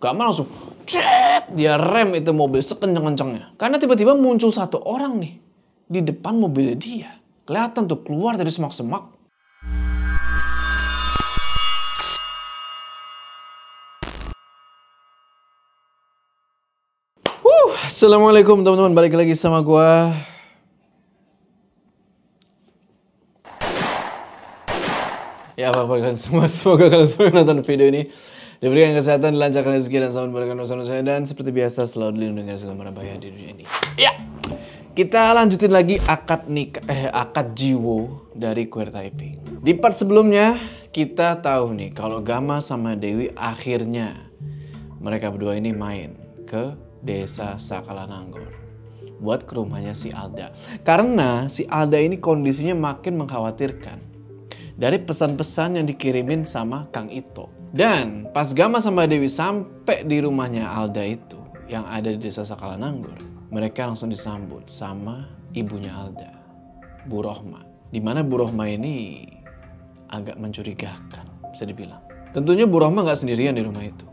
Gama langsung cet, dia rem itu mobil sekencang-kencangnya. Karena tiba-tiba muncul satu orang nih di depan mobilnya dia. Kelihatan tuh keluar dari semak-semak. Assalamualaikum teman-teman, balik lagi sama gua. Ya apa-apa kalian semua, semoga kalian semua nonton video ini diberikan kesehatan, dilancarkan rezeki dan selamat berkah urusan saya, dan seperti biasa selalu dilindungi dari segala macam bahaya di dunia ini. Ya, kita lanjutin lagi akad jiwo dari Queer Taiping. Di part sebelumnya kita tahu nih kalau Gama sama Dewi akhirnya mereka berdua ini main ke desa Sakalananggor buat ke rumahnya si Alda. Karena si Alda ini kondisinya makin mengkhawatirkan dari pesan-pesan yang dikirimin sama Kang Ito. Dan pas Gama sama Dewi sampai di rumahnya Alda itu yang ada di desa Sakalananggor, mereka langsung disambut sama ibunya Alda, Bu Rohma. Dimana Bu Rohma ini agak mencurigakan, bisa dibilang. Tentunya Bu Rohma nggak sendirian di rumah itu.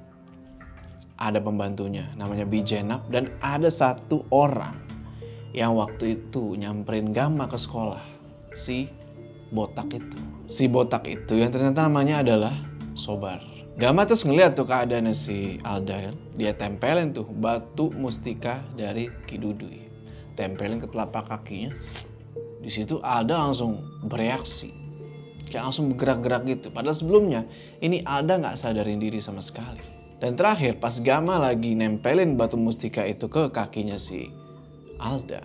Ada pembantunya namanya Bi Jenab, dan ada satu orang yang waktu itu nyamperin Gama ke sekolah, si botak itu. Si botak itu yang ternyata namanya adalah Sobar. Gama terus ngeliat tuh keadaannya si Alda kan. Dia tempelin tuh batu mustika dari Ki Dudui. Tempelin ke telapak kakinya. Di situ Alda langsung bereaksi. Kayak langsung bergerak-gerak gitu. Padahal sebelumnya ini Alda nggak sadarin diri sama sekali. Dan terakhir pas Gama lagi nempelin batu mustika itu ke kakinya si Alda,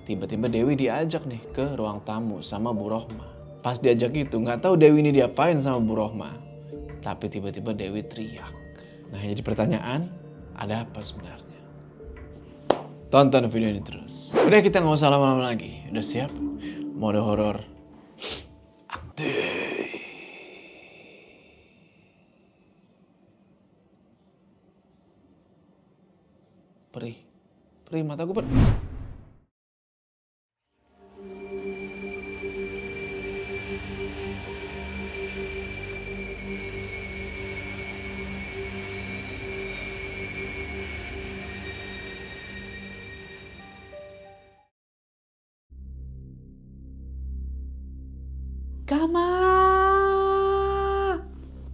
tiba-tiba Dewi diajak nih ke ruang tamu sama Bu Rohma. Pas diajak itu nggak tahu Dewi ini diapain sama Bu Rohma, tapi tiba-tiba Dewi teriak. Nah jadi pertanyaan, ada apa sebenarnya? Tonton video ini terus. Udah, kita nggak usah lama-lama lagi. Udah siap? Mode horor aktif. Perih mataku perih. Gama!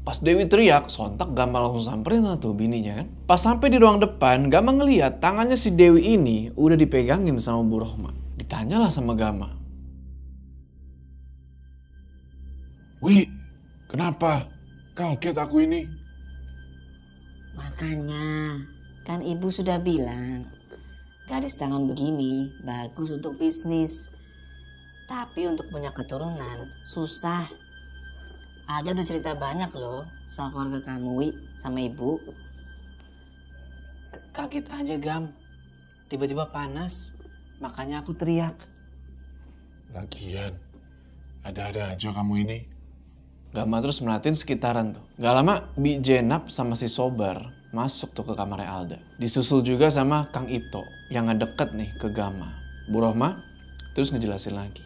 Pas Dewi teriak, sontak Gama langsung samperin lah tuh bininya kan. Pas sampai di ruang depan, Gama ngeliat tangannya si Dewi ini udah dipegangin sama Bu Rohma. Ditanyalah sama Gama. Wi, kenapa? Kaget aku ini. Makanya, kan ibu sudah bilang, gadis tangan begini bagus untuk bisnis. Tapi untuk punya keturunan, susah. Ada udah cerita banyak loh soal keluarga kamu, Wi, sama ibu. Kaget aja Gam, tiba-tiba panas, makanya aku teriak. Lagian, ada-ada aja kamu ini. Gama terus merhatiin sekitaran tuh. Gak lama Bi Jenab sama si Sobar masuk tuh ke kamarnya Alda. Disusul juga sama Kang Ito yang ngedeket nih ke Gama. Bu Rohma terus ngejelasin lagi.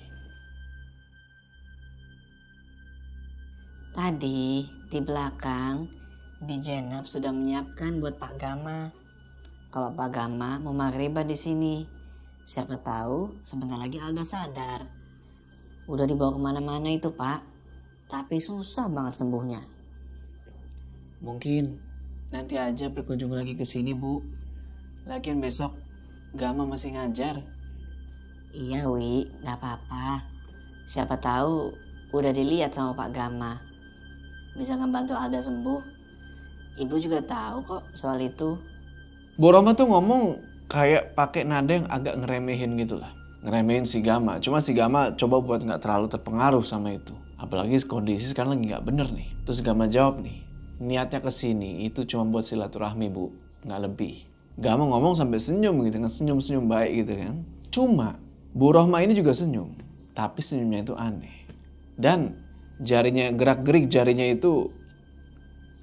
Tadi di belakang, Bi Jenab sudah menyiapkan buat Pak Gama. Kalau Pak Gama mau maghriban di sini, siapa tahu sebentar lagi Alda sadar. Udah dibawa kemana-mana itu Pak, tapi susah banget sembuhnya. Mungkin nanti aja berkunjung lagi ke sini Bu. Lagian besok Gama masih ngajar. Iya Wi, gak apa-apa. Siapa tahu udah dilihat sama Pak Gama. Bisa ngebantu Alda sembuh. Ibu juga tahu kok soal itu. Bu Rohma tuh ngomong kayak pakai nada yang agak ngeremehin gitu lah. Ngeremehin si Gama. Cuma si Gama coba buat nggak terlalu terpengaruh sama itu. Apalagi kondisi sekarang lagi nggak bener nih. Terus Gama jawab nih, niatnya kesini itu cuma buat silaturahmi Bu, nggak lebih. Gama ngomong sampai senyum gitu kan, senyum-senyum baik gitu kan. Cuma Bu Rohma ini juga senyum, tapi senyumnya itu aneh. Dan jarinya, gerak-gerik jarinya itu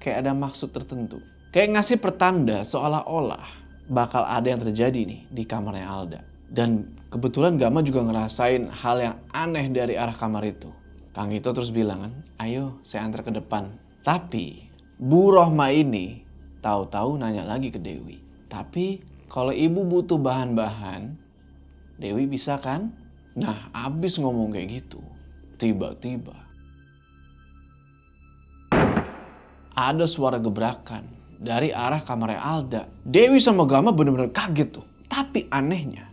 kayak ada maksud tertentu. Kayak ngasih pertanda seolah-olah bakal ada yang terjadi nih di kamarnya Alda. Dan kebetulan Gama juga ngerasain hal yang aneh dari arah kamar itu. Kang Ito terus bilang kan, ayo saya antar ke depan. Tapi Bu Rohma ini tahu-tahu nanya lagi ke Dewi. Tapi kalau ibu butuh bahan-bahan, Dewi bisa kan? Nah, abis ngomong kayak gitu, tiba-tiba ada suara gebrakan dari arah kamarnya Alda. Dewi sama Gama bener-bener kaget tuh. Tapi anehnya,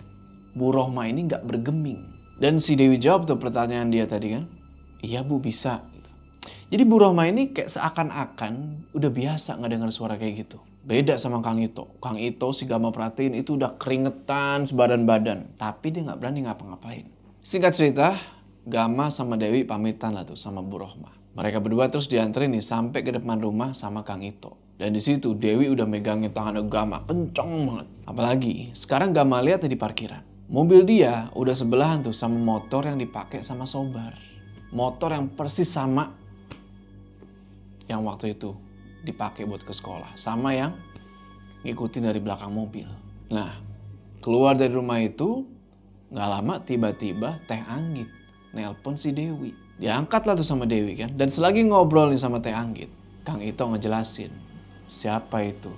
Bu Rohma ini gak bergeming. Dan si Dewi jawab tuh pertanyaan dia tadi kan. Iya Bu, bisa. Jadi Bu Rohma ini kayak seakan-akan udah biasa ngedengar suara kayak gitu. Beda sama Kang Ito. Kang Ito si Gama perhatiin itu udah keringetan sebadan-badan. Tapi dia gak berani ngapa-ngapain. Singkat cerita, Gama sama Dewi pamitan lah tuh sama Bu Rohma. Mereka berdua terus dianterin nih sampai ke depan rumah sama Kang Ito. Dan di situ Dewi udah megangin tangannya Gama kenceng banget. Apalagi sekarang Gama lihat di parkiran. Mobil dia udah sebelahan tuh sama motor yang dipakai sama Sobar. Motor yang persis sama yang waktu itu dipakai buat ke sekolah. Sama yang ngikutin dari belakang mobil. Nah, keluar dari rumah itu gak lama tiba-tiba Teh Anggit nelpon si Dewi. Diangkat lah tuh sama Dewi kan. Dan selagi ngobrol nih sama Teh Anggit, Kang Ito ngejelasin siapa itu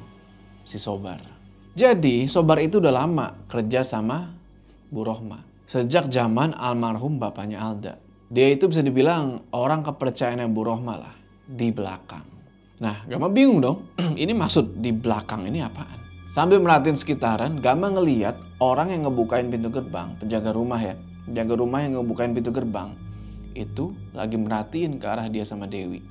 si Sobar. Jadi Sobar itu udah lama kerja sama Bu Rohma. Sejak zaman almarhum bapaknya Alda. Dia itu bisa dibilang orang kepercayaannya Bu Rohma lah. Di belakang. Nah, Gama bingung dong. Ini maksud di belakang ini apaan? Sambil merhatiin sekitaran, Gama ngeliat orang yang ngebukain pintu gerbang, penjaga rumah ya. Penjaga rumah yang ngebukain pintu gerbang itu lagi merhatiin ke arah dia sama Dewi.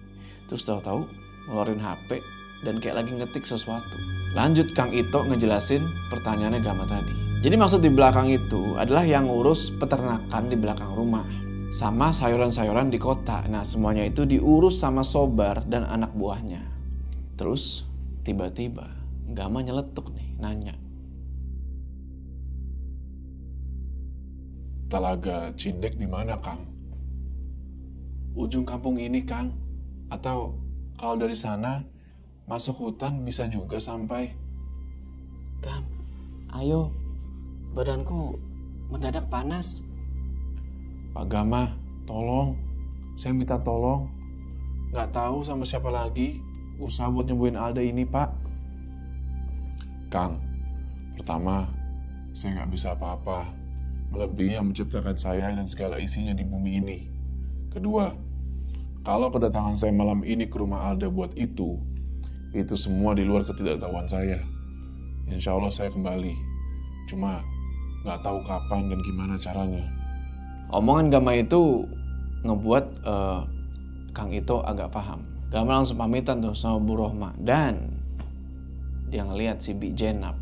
Terus tahu-tahu ngeluarin HP dan kayak lagi ngetik sesuatu. Lanjut Kang Ito ngejelasin pertanyaannya Gama tadi. Jadi maksud di belakang itu adalah yang ngurus peternakan di belakang rumah. Sama sayuran-sayuran di kota. Nah, semuanya itu diurus sama Sobar dan anak buahnya. Terus tiba-tiba Gama nyeletuk nih, nanya. Telaga Cindek di mana, Kang? Ujung kampung ini, Kang. Atau kalau dari sana masuk hutan bisa juga sampai. Gam, ayo. Badanku mendadak panas. Pak Gama, tolong. Saya minta tolong. Gak tahu sama siapa lagi usaha buat nyembuhin Alda ini, Pak. Kang, pertama, saya nggak bisa apa-apa. Melebihi yang menciptakan saya dan segala isinya di bumi ini. Kedua, kalau kedatangan saya malam ini ke rumah Alda buat itu semua di luar ketidaktahuan saya. Insya Allah saya kembali. Cuma nggak tahu kapan dan gimana caranya. Omongan Gama itu ngebuat Kang Ito agak paham. Gama langsung pamitan tuh sama Bu Rohma. Dan dia ngeliat si Bi Jenab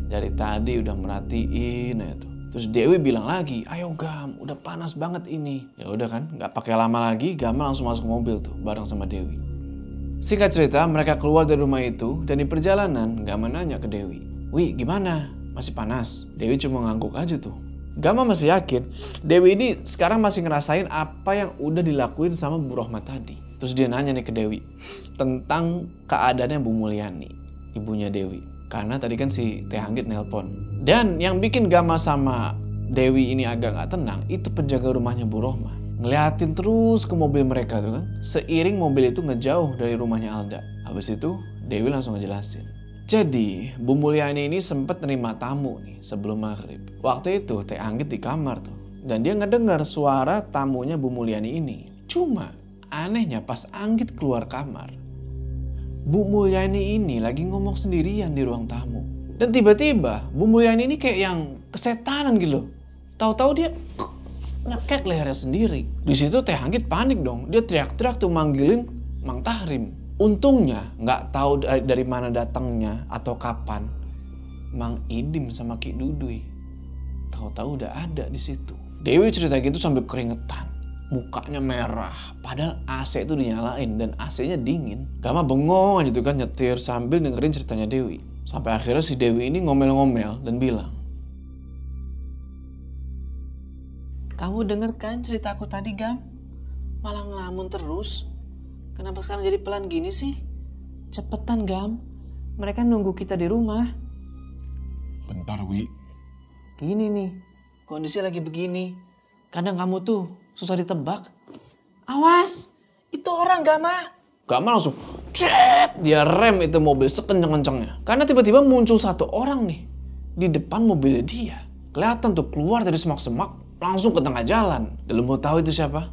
dari tadi udah merhatiin ya tuh. Terus Dewi bilang lagi, ayo Gam, udah panas banget ini. Ya udah kan, nggak pakai lama lagi, Gama langsung masuk mobil tuh bareng sama Dewi. Singkat cerita, mereka keluar dari rumah itu dan di perjalanan Gama nanya ke Dewi, Wi gimana? Masih panas? Dewi cuma ngangguk aja tuh. Gama masih yakin Dewi ini sekarang masih ngerasain apa yang udah dilakuin sama Bu Rohma tadi. Terus dia nanya nih ke Dewi tentang keadaannya Bu Mulyani, ibunya Dewi. Karena tadi kan si Teh Anggit nelpon. Dan yang bikin Gama sama Dewi ini agak gak tenang itu penjaga rumahnya Bu Rohma. Ngeliatin terus ke mobil mereka tuh kan. Seiring mobil itu ngejauh dari rumahnya Alda. Habis itu Dewi langsung ngejelasin. Jadi, Bu Mulyani ini sempat nerima tamu nih sebelum maghrib. Waktu itu Teh Anggit di kamar tuh. Dan dia ngedengar suara tamunya Bu Mulyani ini. Cuma anehnya pas Anggit keluar kamar, Bu Mulyani ini lagi ngomong sendirian di ruang tamu. Dan tiba-tiba Bu Mulyani ini kayak yang kesetanan gitu loh. Tahu-tahu dia ngekek lehernya sendiri. Di situ Teh Anggit panik dong. Dia teriak-teriak tuh manggilin Mang Tahrim. Untungnya nggak tahu dari mana datangnya atau kapan Mang Idim sama Ki Duduy. Tahu-tahu udah ada di situ. Dewi cerita gitu sambil keringetan, mukanya merah. Padahal AC itu dinyalain dan AC-nya dingin. Gama bengong aja tuh kan nyetir sambil dengerin ceritanya Dewi. Sampai akhirnya si Dewi ini ngomel-ngomel dan bilang, kamu denger kan cerita aku tadi Gam? Malah ngelamun terus. Kenapa sekarang jadi pelan gini sih? Cepetan Gam, mereka nunggu kita di rumah. Bentar Wi. Gini nih, kondisi lagi begini. Kadang kamu tuh susah ditebak. Awas, itu orang Gama. Gama langsung Cet, dia rem itu mobil sekencang-kencangnya. Karena tiba-tiba muncul satu orang nih di depan mobilnya dia. Kelihatan tuh keluar dari semak-semak, langsung ke tengah jalan. Dan lu mau tahu itu siapa?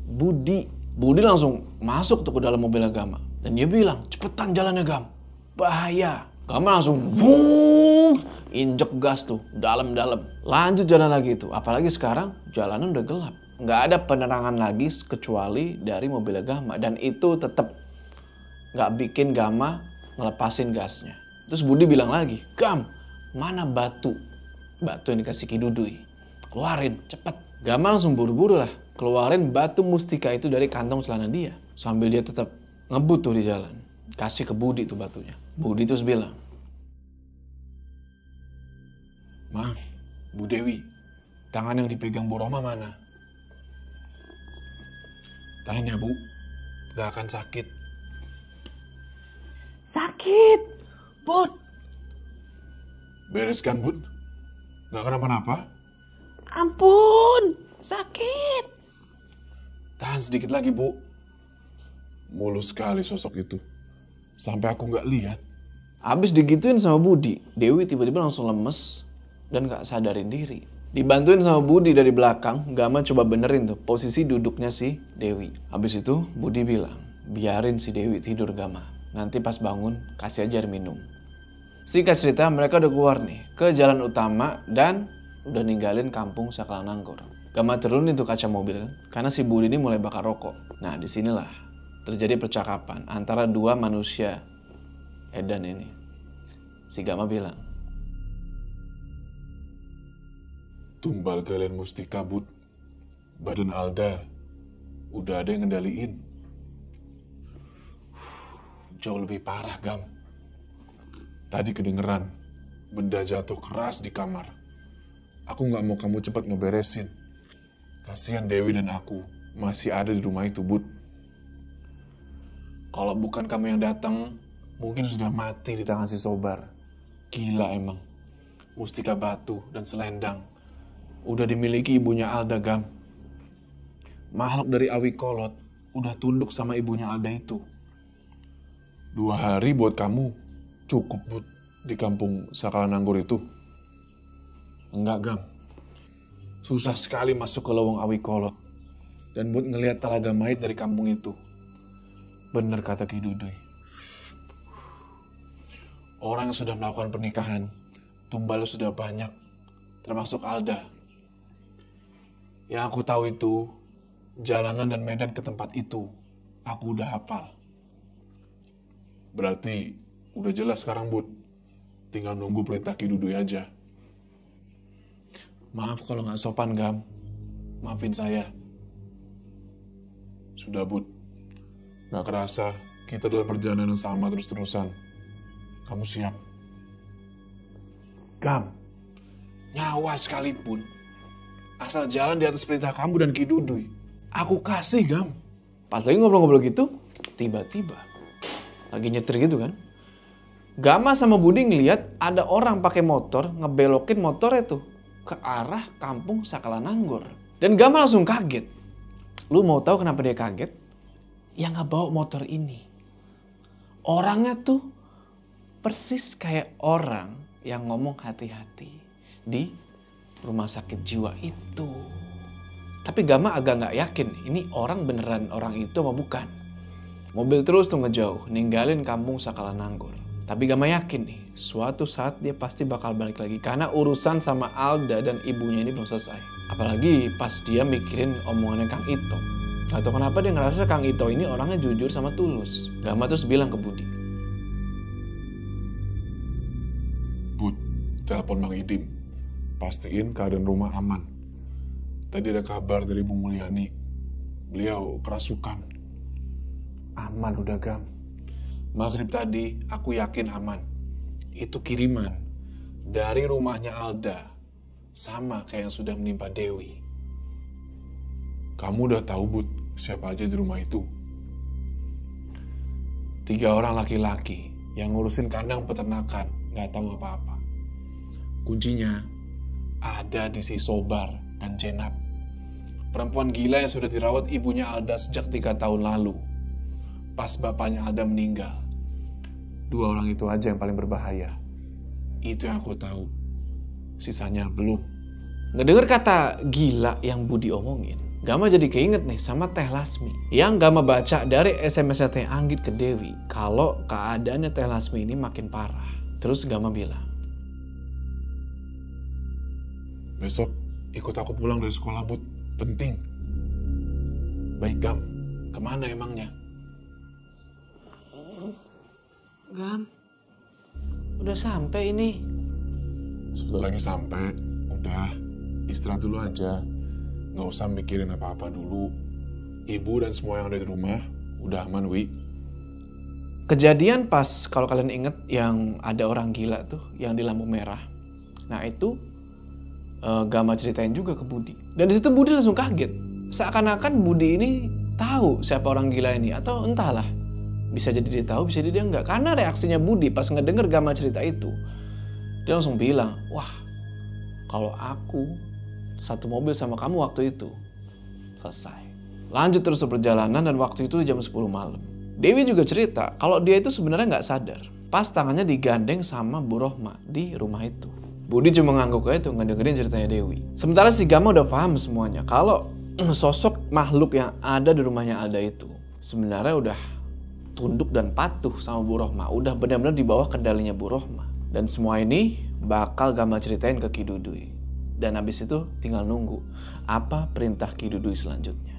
Budi. Budi langsung masuk tuh ke dalam mobilnya Gama. Dan dia bilang, cepetan jalannya Gam, bahaya. Gama langsung vuuu, injek gas tuh, dalam-dalam. Lanjut jalan lagi tuh, apalagi sekarang jalanan udah gelap. Nggak ada penerangan lagi kecuali dari mobilnya Gama. Dan itu tetap nggak bikin Gama ngelepasin gasnya. Terus Budi bilang lagi, Gam, mana batu? Batu yang dikasih Ki Dudui. Keluarin, cepet. Gama langsung buru-buru lah. Keluarin batu mustika itu dari kantong celana dia. Sambil dia tetap ngebut tuh di jalan. Kasih ke Budi tuh batunya. Budi terus bilang, Ma, Bu Dewi, tangan yang dipegang Bu Roma mana? Tanya Bu, gak akan sakit. Sakit, Bud. Beres kan, Bud? Gak kenapa-napa? Ampun, sakit. Tahan sedikit lagi, Bu. Mulus sekali sosok itu. Sampai aku gak lihat. Abis digituin sama Budi, Dewi tiba-tiba langsung lemes dan gak sadarin diri. Dibantuin sama Budi dari belakang, Gama coba benerin tuh posisi duduknya si Dewi. Habis itu Budi bilang, biarin si Dewi tidur Gama. Nanti pas bangun, kasih aja air minum. Singkat cerita, mereka udah keluar nih ke jalan utama dan udah ninggalin kampung Sakalananggur. Gama turunin tuh kaca mobil kan, karena si Budi ini mulai bakar rokok. Nah disinilah terjadi percakapan antara dua manusia edan ini. Si Gama bilang, Tumbal kalian mesti kabut. Badan Alda udah ada yang ngendaliin. Jauh lebih parah, Gam. Tadi kedengeran benda jatuh keras di kamar. Aku gak mau kamu cepat ngeberesin. Kasihan Dewi dan aku masih ada di rumah itu, Bud. kalau bukan kamu yang datang, mungkin sudah mati di tangan si Sobar. Gila emang. Mustika batu dan selendang udah dimiliki ibunya Alda, Gam. Makhluk dari Awi Kolot udah tunduk sama ibunya Alda itu. 2 hari buat kamu cukup, Bud, di kampung Sakalananggur itu. Enggak, Gam. Susah sekali masuk ke lowong Awi Kolot. Dan Bud ngelihat Talaga Mait dari kampung itu. Bener kata Ki Dudui. Orang yang sudah melakukan pernikahan, tumbal sudah banyak, termasuk Alda. Yang aku tahu itu, jalanan dan medan ke tempat itu, aku udah hafal. Berarti udah jelas sekarang, Bud. Tinggal nunggu perintah Ki Dudui aja. Maaf kalau nggak sopan, Gam. Maafin saya. Sudah, Bud. Gak kerasa kita dalam perjalanan yang sama terus-terusan. Kamu siap? Gam, nyawa sekalipun, asal jalan di atas perintah kamu dan Ki Dudui, aku kasih, Gam. Pas lagi ngobrol-ngobrol gitu, tiba-tiba lagi nyetir gitu kan, Gama sama Budi ngeliat ada orang pakai motor ngebelokin motornya tuh ke arah kampung Sakalananggur. Dan Gama langsung kaget. Lu mau tahu kenapa dia kaget? Yang ngebawa motor ini, orangnya tuh persis kayak orang yang ngomong hati-hati di rumah sakit jiwa itu. Tapi Gama agak nggak yakin ini orang beneran orang itu apa bukan. Mobil terus tuh ngejauh, ninggalin kampung Sakalananggur. Tapi Gama yakin nih, suatu saat dia pasti bakal balik lagi. Karena urusan sama Alda dan ibunya ini belum selesai. Apalagi pas dia mikirin omongannya Kang Ito. Gak tau kenapa dia ngerasa Kang Ito ini orangnya jujur sama tulus. Gama terus bilang ke Budi, Bud, telepon Bang Idim. Pastiin keadaan rumah aman. Tadi ada kabar dari Bu Mulyani. Beliau kerasukan. aman udah, Gam. Maghrib tadi aku yakin aman. Itu kiriman dari rumahnya Alda. Sama kayak yang sudah menimpa Dewi. Kamu udah tahu, Bud, siapa aja di rumah itu? 3 orang laki-laki yang ngurusin kandang peternakan, gak tahu apa-apa. Kuncinya ada di si Sobar dan Jenab. Perempuan gila yang sudah dirawat ibunya Alda sejak 3 tahun lalu. pas bapaknya Alda meninggal. 2 orang itu aja yang paling berbahaya. Itu yang aku tahu. Sisanya belum. Ngedenger kata gila yang Budi omongin, Gama jadi keinget nih sama Teh Lasmi. Yang Gama baca dari SMS-nya Teh Anggit ke Dewi, kalau keadaannya Teh Lasmi ini makin parah. Terus Gama bilang, besok ikut aku pulang dari sekolah, Bud. Penting. Baik, Gam. Kemana emangnya? Gam, udah sampai ini. Sebentar lagi sampai. Udah, istirahat dulu aja. Nggak usah mikirin apa-apa dulu. Ibu dan semua yang ada di rumah udah aman, Wi. Kejadian pas kalau kalian inget yang ada orang gila tuh yang di lampu merah. Nah itu Gama ceritain juga ke Budi. Dan di situ Budi langsung kaget. Seakan-akan Budi ini tahu siapa orang gila ini atau entahlah. Bisa jadi dia tahu, bisa jadi dia enggak. Karena reaksinya Budi pas ngedenger Gama cerita itu, dia langsung bilang, wah kalau aku satu mobil sama kamu waktu itu, selesai. Lanjut terus perjalanan dan waktu itu jam 10 malam. Dewi juga cerita kalau dia itu sebenarnya nggak sadar. Pas tangannya digandeng sama Bu Rohma di rumah itu. Budi cuma ngangguk aja tuh ngedengerin ceritanya Dewi. Sementara si Gama udah paham semuanya kalau sosok makhluk yang ada di rumahnya Alda itu sebenarnya udah tunduk dan patuh sama Bu Rohma. Udah benar-benar di bawah kendalinya Bu Rohma. Dan semua ini bakal Gama ceritain ke Ki Dudui. Dan habis itu tinggal nunggu apa perintah Ki Dudui selanjutnya.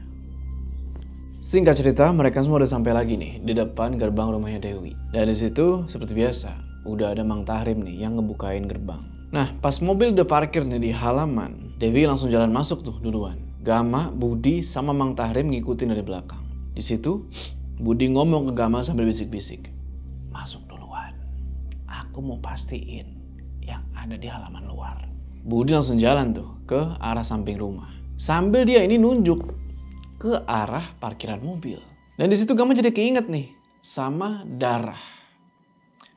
Singkat cerita, mereka semua udah sampai lagi nih di depan gerbang rumahnya Dewi. Dan di situ seperti biasa, udah ada Mang Tahrim nih yang ngebukain gerbang. Nah, pas mobil udah parkir nih di halaman, Dewi langsung jalan masuk tuh duluan. Gama, Budi, sama Mang Tahrim ngikutin dari belakang. Di situ, Budi ngomong ke Gama sambil bisik-bisik. Masuk duluan. Aku mau pastiin yang ada di halaman luar. Budi langsung jalan tuh ke arah samping rumah. Sambil dia ini nunjuk ke arah parkiran mobil. Dan di situ Gama jadi keinget nih sama darah.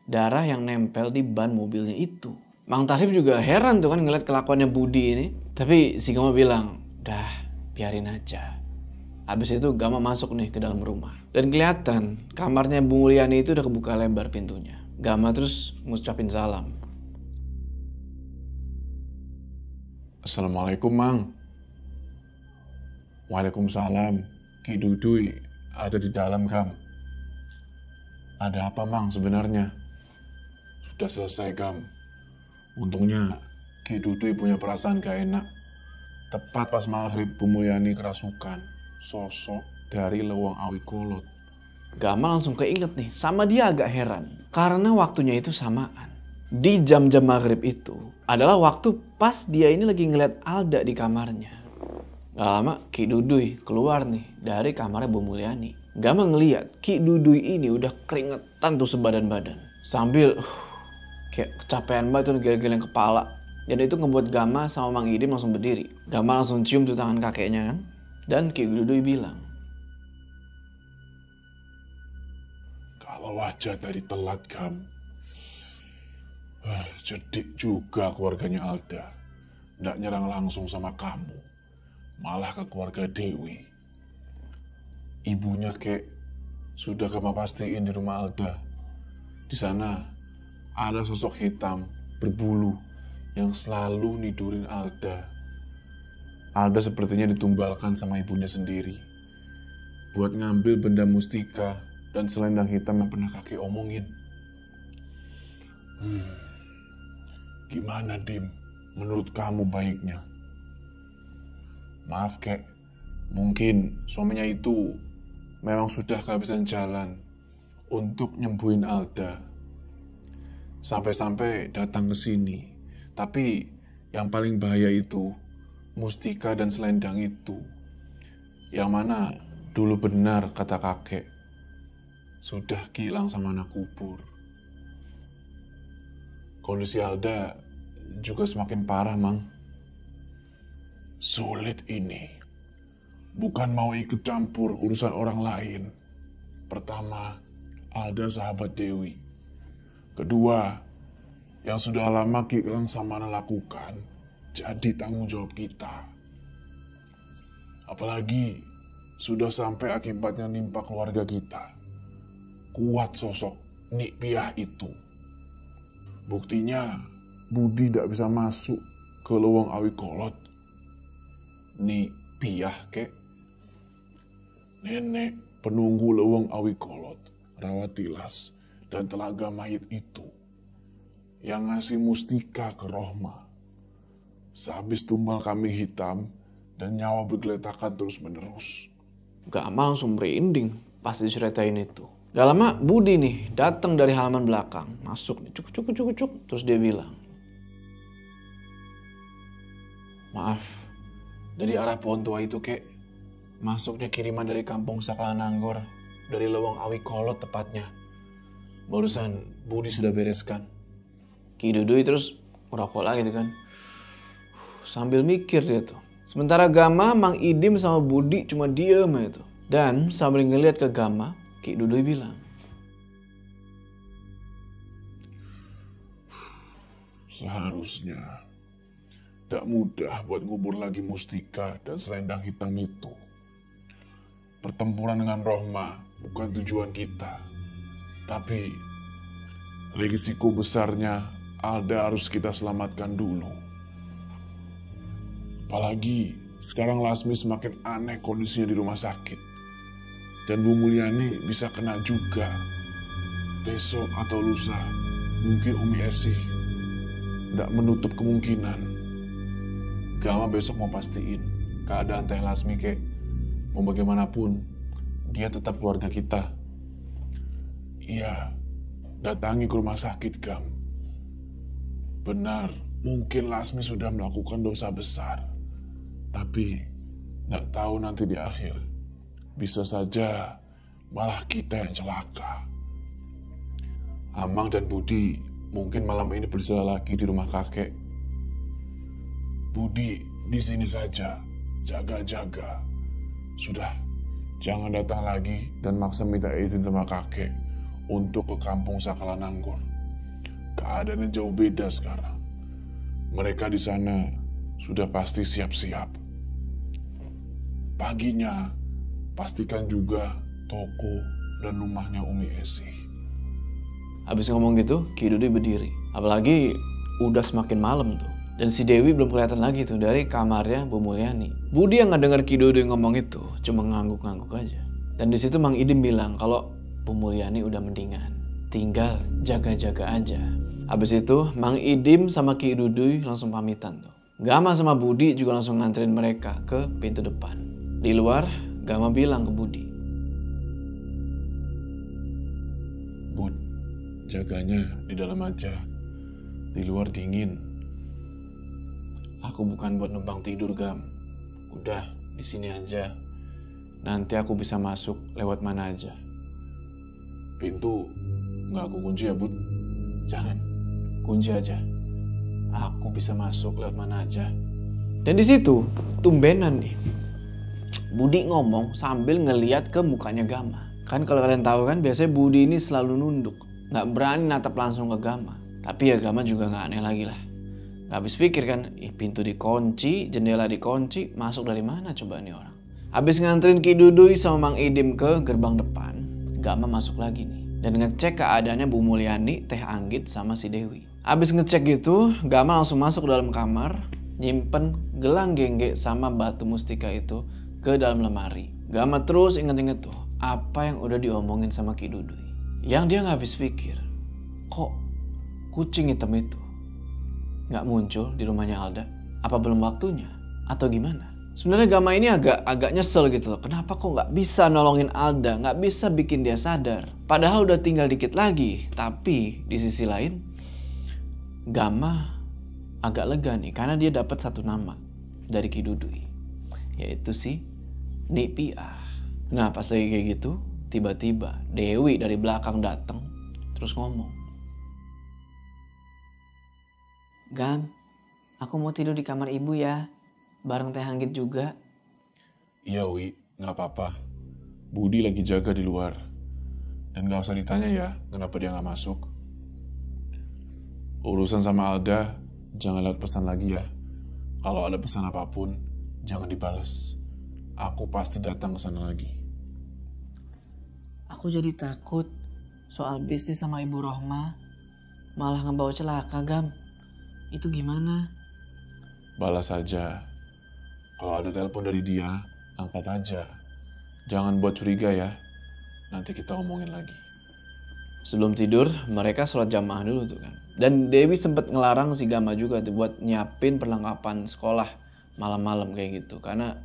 Darah yang nempel di ban mobilnya itu. Mang Tahrim juga heran tuh kan ngeliat kelakuannya Budi ini. Tapi si Gama bilang, udah biarin aja. Habis itu Gama masuk nih ke dalam rumah. Dan kelihatan kamarnya Bu Mulyani itu udah kebuka lebar pintunya. Gama terus ngucapin salam. Assalamualaikum, Mang. Waalaikumsalam. Ki Dudui ada di dalam, Gam. Ada apa, Mang, sebenarnya? Sudah selesai, Gam. Untungnya Ki Dudui punya perasaan gak enak. Tepat pas maghrib Bu Mulyani kerasukan sosok dari Lewang Awi Kolot. Gama langsung keinget nih, sama dia agak heran. Karena waktunya itu samaan. Di jam-jam maghrib itu adalah waktu pas dia ini lagi ngeliat Alda di kamarnya. Gak lama Ki Dudui keluar nih dari kamarnya Bu Mulyani. Gama ngeliat Ki Dudui ini udah keringetan tuh sebadan-badan. Sambil kayak kecapean banget tuh geleng-geleng kepala. Dan itu ngebuat Gama sama Mang Idim langsung berdiri. Gama langsung cium tuh tangan kakeknya kan. Dan Ki Dudui bilang, kalau aja tadi telat, Gam. Cerdik juga keluarganya Alda. Nggak nyerang langsung sama kamu. Malah ke keluarga Dewi. Ibunya kek sudah Gama pastiin di rumah Alda. Di sana ada sosok hitam berbulu yang selalu nidurin Alda. Alda sepertinya ditumbalkan sama ibunya sendiri buat ngambil benda mustika dan selendang hitam yang pernah kakek omongin. Gimana, Dim? Menurut kamu baiknya? Maaf, kek. Mungkin suaminya itu memang sudah kehabisan jalan untuk nyembuhin Alda. Sampai-sampai datang ke sini. Tapi yang paling bahaya itu mustika dan selendang itu. Yang mana dulu benar kata kakek. Sudah hilang sama anak kubur. Kondisi Alda juga semakin parah, Mang. Sulit ini. Bukan mau ikut campur urusan orang lain. Pertama, Alda sahabat Dewi. Kedua, yang sudah lama Ki Elang Samana lakukan jadi tanggung jawab kita. Apalagi sudah sampai akibatnya nimpa keluarga kita. kuat sosok Nik Piah itu. Buktinya Budi tidak bisa masuk ke lowong awi kolot. Nik Piah kek. Nenek penunggu lowong awi kolot, rawat tilas, dan telaga mayit itu yang ngasih mustika ke Rohma. Sehabis tumbal kambing hitam dan nyawa bergeletakan terus-menerus. Gama langsung merinding pas diceritain itu. Gak lama Budi nih datang dari halaman belakang, masuk nih, cuk. Terus dia bilang, maaf, dari arah pohon tua itu kek, masuknya kiriman dari kampung Sakalananggor, dari lowong awi kolot tepatnya. Barusan Budi sudah bereskan. Ki Dudui terus merokok lagi tuh kan. Sambil mikir dia tuh. Sementara Gama, Mang Idim sama Budi cuma diem aja tuh. Dan sambil ngeliat ke Gama, Ki Dudui bilang, seharusnya tidak mudah buat ngubur lagi mustika dan selendang hitam itu. Pertempuran dengan Rohma bukan tujuan kita. Tapi risiko besarnya Alda harus kita selamatkan dulu. Apalagi sekarang Lasmi semakin aneh kondisinya di rumah sakit. Dan Bu Mulyani bisa kena juga. Besok atau lusa mungkin Umi Esih tidak menutup kemungkinan. Gama besok mau pastiin keadaan Teh Lasmi kek. Mau bagaimanapun dia tetap keluarga kita. Iya, datangi ke rumah sakit, Gam. Benar, mungkin Lasmi sudah melakukan dosa besar. Tapi, nggak tahu nanti di akhir. Bisa saja malah kita yang celaka. Amang dan Budi mungkin malam ini berjalan lagi di rumah kakek. Budi di sini saja, jaga-jaga. Sudah, jangan datang lagi dan maksa minta izin sama kakek untuk ke kampung Sakalananggor. Keadaannya jauh beda sekarang. Mereka di sana sudah pasti siap-siap. Paginya, pastikan juga toko dan rumahnya Umi Esih. Habis ngomong gitu, Ki Dudui berdiri. Apalagi udah semakin malam tuh. Dan si Dewi belum kelihatan lagi tuh dari kamarnya Bu Mulyani. Budi yang nggak dengar Ki Dudui ngomong itu, cuma ngangguk-ngangguk aja. Dan di situ Mang Idim bilang kalau Bu Mulyani udah mendingan. Tinggal jaga-jaga aja. Habis itu Mang Idim sama Ki Dudui langsung pamitan tuh. Gama sama Budi juga langsung nganterin mereka ke pintu depan. Di luar, Gama bilang ke Budi, Bud, jaganya di dalam aja. Di luar dingin. aku bukan buat numpang tidur, Gam. Udah, di sini aja. Nanti aku bisa masuk lewat mana aja. Pintu nggak aku kunci ya, Bud? Jangan, kunci aja. Aku bisa masuk lewat mana aja. Dan di situ, tumbenan nih. Budi ngomong sambil ngeliat ke mukanya Gama. Kan kalau kalian tahu kan biasanya Budi ini selalu nunduk. Nggak berani natap langsung ke Gama. Tapi ya Gama juga nggak aneh lagi lah. Nggak habis pikir kan, pintu dikunci, jendela dikunci, masuk dari mana coba nih orang. Habis nganterin Ki Dudui sama Mang Idim ke gerbang depan, Gama masuk lagi nih. Dan ngecek keadaannya Bu Mulyani, Teh Anggit, sama si Dewi. Habis ngecek gitu, Gama langsung masuk ke dalam kamar, nyimpen gelang gengge sama batu mustika itu ke dalam lemari. Gama terus inget-inget tuh apa yang udah diomongin sama Ki Dudui. Yang dia nggak habis pikir, kok kucing hitam itu nggak muncul di rumahnya Alda? Apa belum waktunya? Atau gimana? Sebenarnya Gama ini agak nyesel gitu loh. Kenapa kok nggak bisa nolongin Alda, nggak bisa bikin dia sadar? Padahal udah tinggal dikit lagi. Tapi di sisi lain, Gama agak lega nih karena dia dapat satu nama dari Ki Dudui, yaitu si Nik Piah. Nah pas lagi kayak gitu, tiba-tiba Dewi dari belakang datang terus ngomong, Gam, aku mau tidur di kamar ibu ya, bareng Teh Anggit juga. Iya Wi, nggak apa-apa. Budi lagi jaga di luar. Dan nggak usah ditanya ya, kenapa dia nggak masuk. Urusan sama Alda, jangan lewat pesan lagi ya. Kalau ada pesan apapun, jangan dibalas. Aku pasti datang ke sana lagi. Aku jadi takut soal bisnis sama Ibu Rohma malah ngebawa celaka, Gam. Itu gimana? Balas saja. Kalau ada telepon dari dia, angkat aja. Jangan buat curiga ya. Nanti kita omongin lagi. Sebelum tidur, mereka sholat jamaah dulu tuh kan. Dan Dewi sempat ngelarang si Gama juga tuh buat nyiapin perlengkapan sekolah malam-malam kayak gitu. Karena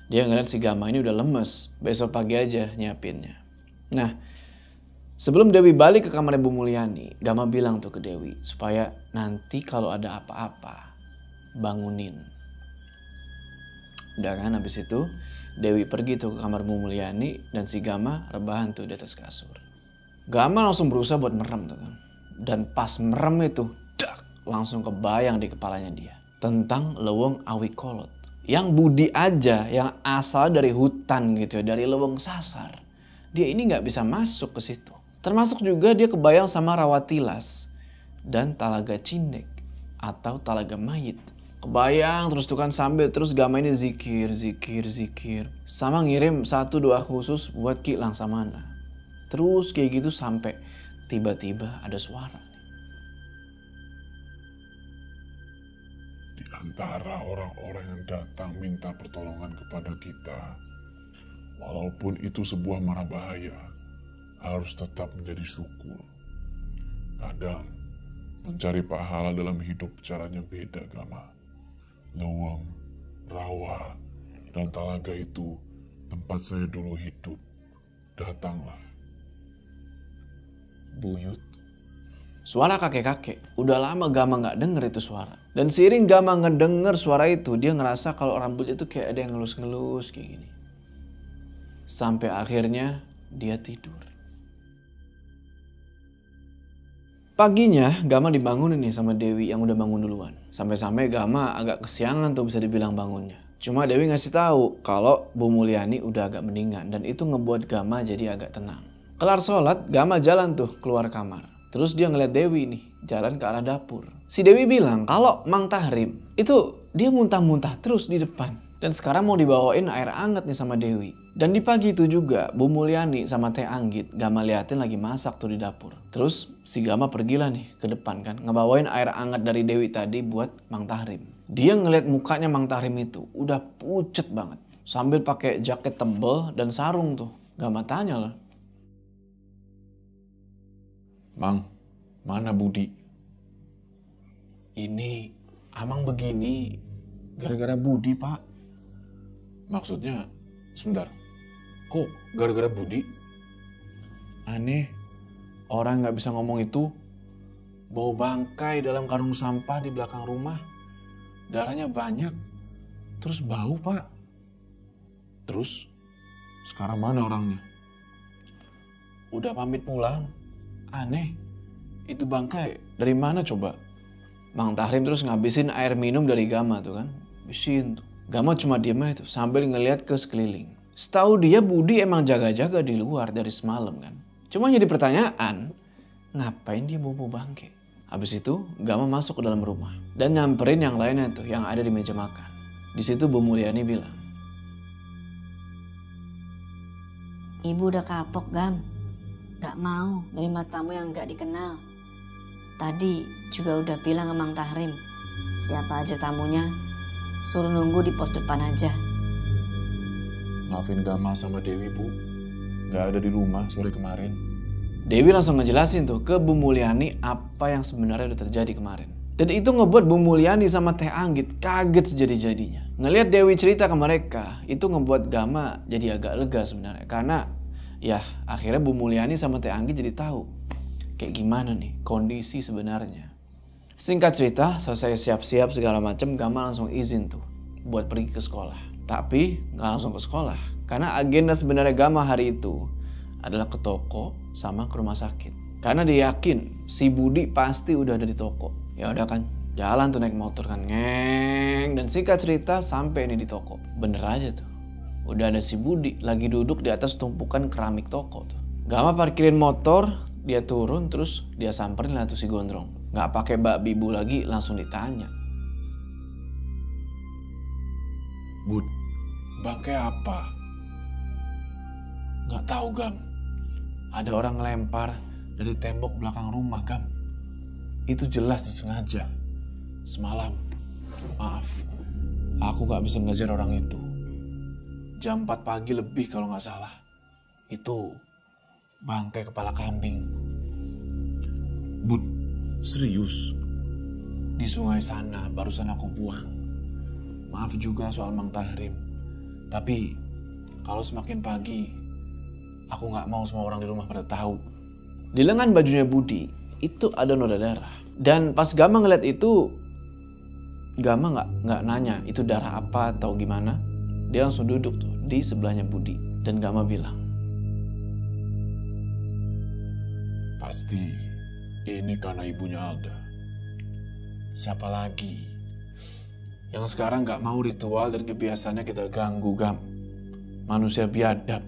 dia ngeliat si Gama ini udah lemes. Besok pagi aja nyiapinnya. Nah, sebelum Dewi balik ke kamar Ibu Mulyani, Gama bilang tuh ke Dewi supaya nanti kalau ada apa-apa, bangunin. Udah kan, habis itu Dewi pergi tuh ke kamar Bu Mulyani dan si Gama rebahan tuh di atas kasur. Gama langsung berusaha buat merem tuh kan. Dan pas merem itu, langsung kebayang di kepalanya dia. Tentang Leweng Awi Kolot. Yang Budi aja, yang asal dari hutan gitu ya, dari Leweng Sasar. Dia ini gak bisa masuk ke situ. Termasuk juga dia kebayang sama Rawatilas dan Talaga Cindek atau Talaga Mayit. Kebayang terus tuh kan sambil terus Gama ini zikir. Sama ngirim satu doa khusus buat Ki Langsamana. Terus kayak gitu sampai tiba-tiba ada suara. Di antara orang-orang yang datang minta pertolongan kepada kita, walaupun itu sebuah mara bahaya, harus tetap menjadi syukur. Kadang mencari pahala dalam hidup caranya beda, Gama. Leweng, Rawa, dan Talaga itu tempat saya dulu hidup. Datanglah. Buyut. Suara kakek-kakek. Udah lama Gama gak denger itu suara. Dan seiring Gama ngedenger suara itu, dia ngerasa kalau rambutnya itu kayak ada yang ngelus-ngelus kayak gini. Sampai akhirnya dia tidur. Paginya Gama dibangunin nih sama Dewi yang udah bangun duluan. Sampai-sampai Gama agak kesiangan tuh bisa dibilang bangunnya. Cuma Dewi ngasih tahu kalau Bu Mulyani udah agak mendingan dan itu ngebuat Gama jadi agak tenang. Kelar sholat, Gama jalan tuh keluar kamar. Terus dia ngeliat Dewi nih, jalan ke arah dapur. Si Dewi bilang kalau Mang Tahrim itu dia muntah-muntah terus di depan. Dan sekarang mau dibawain air hangat nih sama Dewi. Dan di pagi itu juga Bu Mulyani sama Teh Anggit, Gama liatin lagi masak tuh di dapur. Terus si Gama pergilah nih ke depan kan, ngebawain air hangat dari Dewi tadi buat Mang Tahrim. Dia ngeliat mukanya Mang Tahrim itu udah pucet banget. Sambil pakai jaket tebel dan sarung tuh. Gama tanya lah. Mang, mana Budi? Ini Amang begini gara-gara Budi, Pak. Maksudnya, sebentar. Kok gara-gara Budi? Aneh, orang nggak bisa ngomong itu. Bau bangkai dalam karung sampah di belakang rumah. Darahnya banyak. Terus bau, Pak. Terus, sekarang mana orangnya? Udah pamit pulang. Aneh, itu bangkai dari mana coba? Mang Tahrim terus ngabisin air minum dari Gama tuh kan. Habisin tuh. Gama cuma diem aja tuh sambil ngeliat ke sekeliling. Setahu dia Budi emang jaga-jaga di luar dari semalam kan. Cuma jadi pertanyaan, ngapain dia bobo bangkai? Habis itu Gama masuk ke dalam rumah dan nyamperin yang lainnya tuh yang ada di meja makan. Di situ Bu Mulyani bilang, Ibu udah kapok, Gam. Gak mau nerima tamu yang gak dikenal. Tadi juga udah bilang ke Mang Tahrim, siapa aja tamunya, suruh nunggu di pos depan aja. Maafin Gama sama Dewi, Bu. Gak ada di rumah sore kemarin. Dewi langsung ngejelasin tuh ke Bu Mulyani apa yang sebenarnya udah terjadi kemarin. Dan itu ngebuat Bu Mulyani sama Teh Anggit kaget sejadi-jadinya. Ngelihat Dewi cerita ke mereka, itu ngebuat Gama jadi agak lega sebenarnya. Karena ya akhirnya Bu Mulyani sama Teh Anggit jadi tahu kayak gimana nih kondisi sebenarnya. Singkat cerita, selesai siap-siap segala macam, Gama langsung izin tuh buat pergi ke sekolah. Tapi nggak langsung ke sekolah, karena agenda sebenarnya Gama hari itu adalah ke toko sama ke rumah sakit. Karena dia yakin si Budi pasti udah ada di toko. Ya udah kan, jalan tuh naik motor kan, ngeng. Dan singkat cerita sampai ini di toko. Bener aja tuh, udah ada si Budi lagi duduk di atas tumpukan keramik toko tuh. Gama parkirin motor, dia turun terus dia samperin lah tuh si Gondrong. Nggak pakai bak bibu lagi, langsung ditanya. Bud, bangkai apa? Nggak tahu, Gam. Ada orang ngelempar, dari tembok belakang rumah, Gam. Itu jelas disengaja. Semalam, maaf, aku gak bisa ngejar orang itu. Jam 4 pagi lebih kalau gak salah. Itu bangkai kepala kambing. Bud, serius? Di sungai sana barusan aku buang. Maaf juga soal Mang Tahrim. Tapi kalau semakin pagi, aku gak mau semua orang di rumah pada tahu. Di lengan bajunya Budi itu ada noda darah. Dan pas Gama ngeliat itu, Gama nggak nanya itu darah apa atau gimana. Dia langsung duduk tuh di sebelahnya Budi. Dan Gama bilang, pasti ini karena ibunya Alda. siapa lagi yang sekarang nggak mau ritual dan kebiasaannya kita ganggu, Gam? Manusia biadab,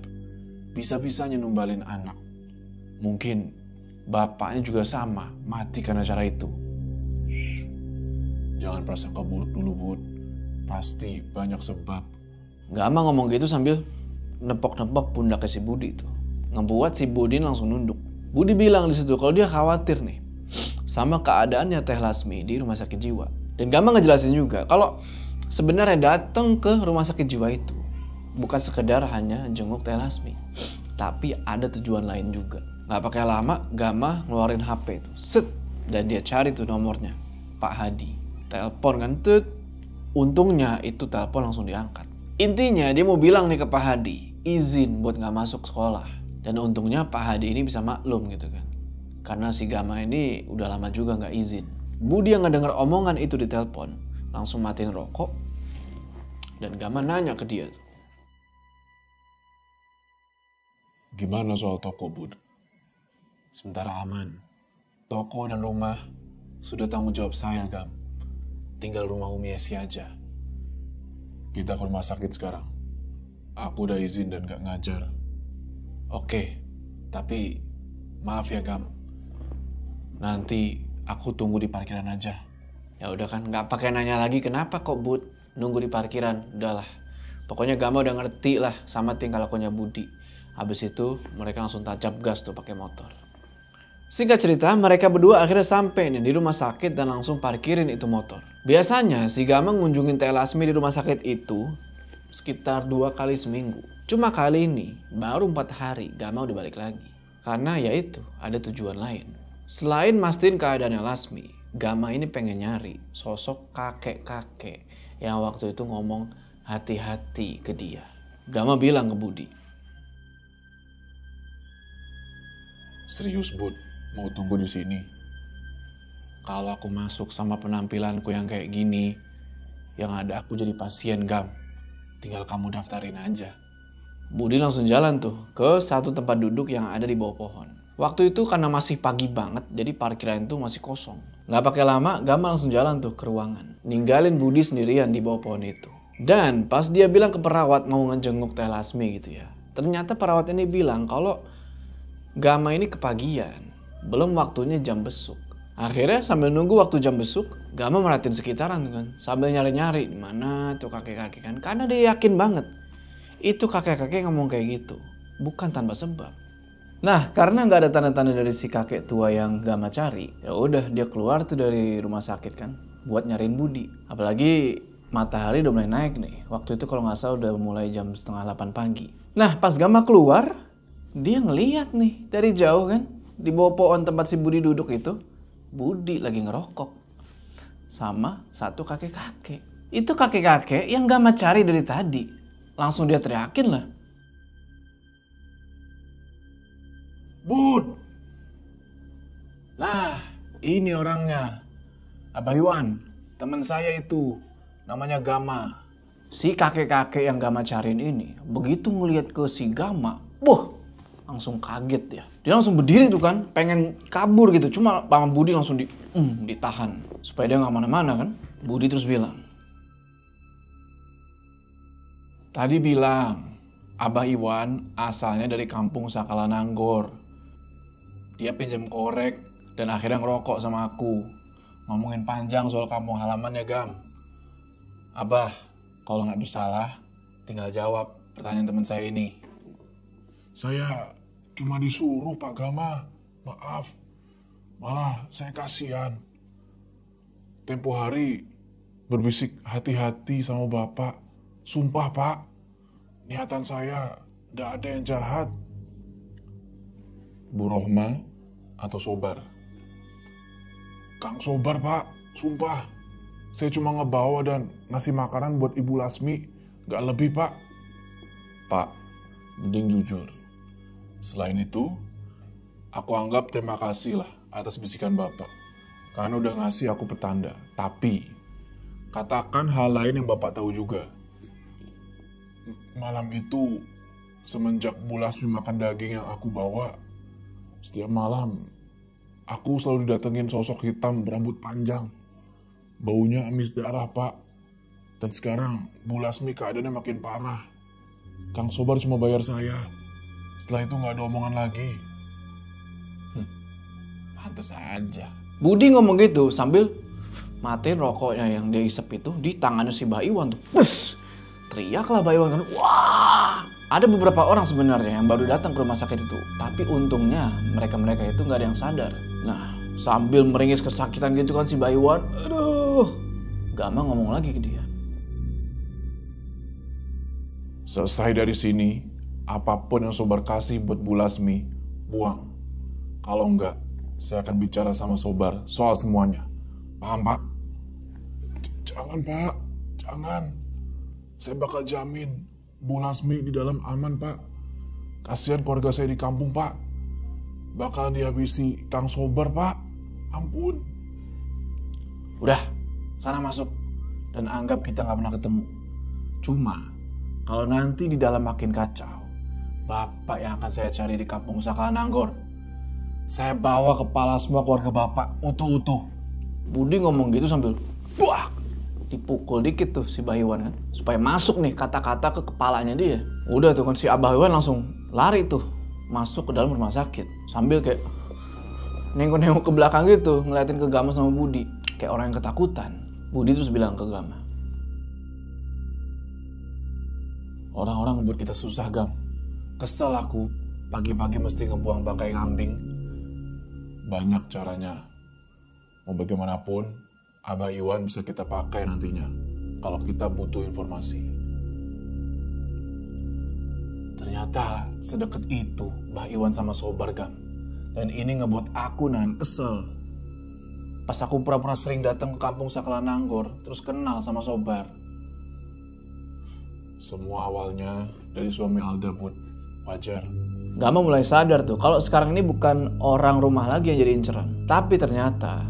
bisa-bisanya numbalin anak. Mungkin bapaknya juga sama, mati karena cara itu. Shh. Jangan prasangka buruk dulu, Bud. Pasti banyak sebab. Gama ngomong gitu sambil nepok-nepok pundaknya si Budi itu. Ngebuat si Budi langsung nunduk. Budi bilang di situ kalau dia khawatir nih sama keadaannya Teh Lasmi di rumah sakit jiwa. Dan Gama ngejelasin juga kalau sebenarnya datang ke rumah sakit jiwa itu bukan sekedar hanya jenguk Teh Lasmi, tapi ada tujuan lain juga. Gak pakai lama, Gama ngeluarin HP itu, set, dan dia cari tuh nomornya Pak Hadi. Telepon kan, tut. Untungnya itu telepon langsung diangkat. Intinya dia mau bilang nih ke Pak Hadi, izin buat gak masuk sekolah. Dan untungnya Pak Hadi ini bisa maklum gitu kan, karena si Gama ini udah lama juga gak izin. Budi yang ngedenger omongan itu di telepon langsung matiin rokok. Dan Gama nanya ke dia tuh, Gimana soal toko, Bud? sementara aman. Toko dan rumah sudah tanggung jawab saya, Gam. Tinggal rumah Umi Esi aja. Kita ke rumah sakit sekarang. Aku udah izin dan gak ngajar. Oke, tapi maaf ya, Gam. Nanti aku tunggu di parkiran aja. Ya udah kan, nggak pakai nanya lagi kenapa kok Bud nunggu di parkiran. Udahlah, pokoknya Gama udah ngerti lah sama tingkah lakunya Budi. Habis itu mereka langsung tancap gas tuh pakai motor. Singkat cerita, mereka berdua akhirnya sampai nih di rumah sakit dan langsung parkirin itu motor. Biasanya si Gama ngunjungin Teh Lasmi di rumah sakit itu sekitar 2 kali seminggu. Cuma kali ini baru 4 hari Gama udah balik lagi. Karena ya itu ada tujuan lain. Selain mastiin keadaannya Lasmi, Gama ini pengen nyari sosok kakek-kakek yang waktu itu ngomong hati-hati ke dia. Gama bilang ke Budi, Serius, Bud? Mau tunggu di sini? kalau aku masuk sama penampilanku yang kayak gini, yang ada aku jadi pasien, Gam. Tinggal kamu daftarin aja. Budi langsung jalan tuh ke satu tempat duduk yang ada di bawah pohon. Waktu itu karena masih pagi banget, jadi parkiran itu masih kosong. Nggak pakai lama, Gama langsung jalan tuh ke ruangan. Ninggalin Budi sendirian di bawah pohon itu. Dan pas dia bilang ke perawat mau ngejenguk Teh Lasmi gitu ya. Ternyata perawat ini bilang kalau Gama ini kepagian. Belum waktunya jam besuk. Akhirnya sambil nunggu waktu jam besuk, Gama merhatiin sekitaran kan. Sambil nyari-nyari di mana tuh kakek-kakek kan. Karena dia yakin banget itu kakek-kakek ngomong kayak gitu. Bukan tanpa sebab. Nah, karena nggak ada tanda-tanda dari si kakek tua yang Gama cari, ya udah dia keluar tuh dari rumah sakit kan, buat nyariin Budi. Apalagi matahari udah mulai naik nih. Waktu itu kalau nggak salah udah mulai jam 7:30 pagi. Nah, pas Gama keluar, dia ngeliat nih dari jauh kan, di bawah pohon tempat si Budi duduk itu, Budi lagi ngerokok sama satu kakek-kakek. Itu kakek-kakek yang Gama cari dari tadi. Langsung dia teriakin lah, Bud! Nah, ini orangnya. Abah Iwan, teman saya itu. Namanya Gama. si kakek-kakek yang Gama cariin ini begitu ngeliat ke si Gama, langsung kaget ya. Dia langsung berdiri tuh kan, pengen kabur gitu. Cuma Paman Budi langsung ditahan supaya dia nggak mana-mana kan. Budi terus bilang, tadi bilang Abah Iwan asalnya dari kampung Sakalananggor. Dia pinjam korek dan akhirnya ngerokok sama aku. Ngomongin panjang soal kampung halamannya, Gam. Abah, kalau nggak bersalah, tinggal jawab pertanyaan teman saya ini. Saya cuma disuruh Pak Gama Maaf, malah saya kasihan. Tempo hari berbisik hati-hati sama Bapak. Sumpah Pak, niatan saya tidak ada yang jahat. Bu Rohma atau Sobar? Kang Sobar Pak, sumpah. Saya cuma ngebawa dan ngasih makanan buat Ibu Lasmi, gak lebih Pak. Pak, mending jujur. Selain itu, aku anggap terima kasih lah atas bisikan Bapak. Karena udah ngasih aku petanda. Tapi, katakan hal lain yang Bapak tahu juga. Malam itu, semenjak Bu Lasmi makan daging yang aku bawa, setiap malam, aku selalu didatengin sosok hitam berambut panjang. Baunya amis darah, Pak. Dan sekarang, Bu Lasmi keadaannya makin parah. Kang Sobar cuma bayar saya. Setelah itu nggak ada omongan lagi. Pantes aja. Budi ngomong gitu sambil matiin rokoknya yang dia isep itu di tangannya si Mbak Iwan tuh. Bus! Teriaklah Mbak Iwan kan. Wah! Ada beberapa orang sebenarnya yang baru datang ke rumah sakit itu. Tapi untungnya mereka-mereka itu nggak ada yang sadar. Nah, sambil meringis kesakitan gitu kan si Mbak Iwan. Aduh! Gama ngomong lagi ke dia. Selesai dari sini, apapun yang Sobar kasih buat Bu Lasmi, buang. Kalau enggak, saya akan bicara sama Sobar soal semuanya. Paham, Pak? Jangan, Pak. Jangan. Saya bakal jamin Bu Lasmi di dalam aman, Pak. Kasihan keluarga saya di kampung, Pak. Bakal dihabisi Kang Sobar, Pak. Ampun. Udah, sana masuk. Dan anggap kita nggak pernah ketemu. Cuma, kalau nanti di dalam makin kacau, Bapak yang akan saya cari di kampung Sakalananggor. Saya bawa kepala semua keluarga Bapak utuh-utuh. Budi ngomong gitu sambil buah, dipukul dikit tuh si Mbak Iwan kan. Supaya masuk nih kata-kata ke kepalanya dia. Udah tuh kan si Abah Iwan langsung lari tuh. Masuk ke dalam rumah sakit. Sambil kayak nengok-nengok ke belakang gitu. Ngeliatin ke Gama sama Budi. Kayak orang yang ketakutan. Budi terus bilang ke Gama. Orang-orang ngebuat kita susah, Gam. Kesel aku. Pagi-pagi mesti ngebuang bangkai kambing. Banyak caranya. Mau bagaimanapun, Abah Iwan bisa kita pakai nantinya. Kalau kita butuh informasi. Ternyata sedekat itu Mbah Iwan sama Sobar, Gam. Dan ini ngebuat aku kesel. Pas aku pura-pura sering datang ke kampung Sakalananggor, terus kenal sama Sobar. Semua awalnya dari suami Alda, Bud. Wajar. Gama mulai sadar tuh, kalau sekarang ini bukan orang rumah lagi yang jadi inceran. Tapi ternyata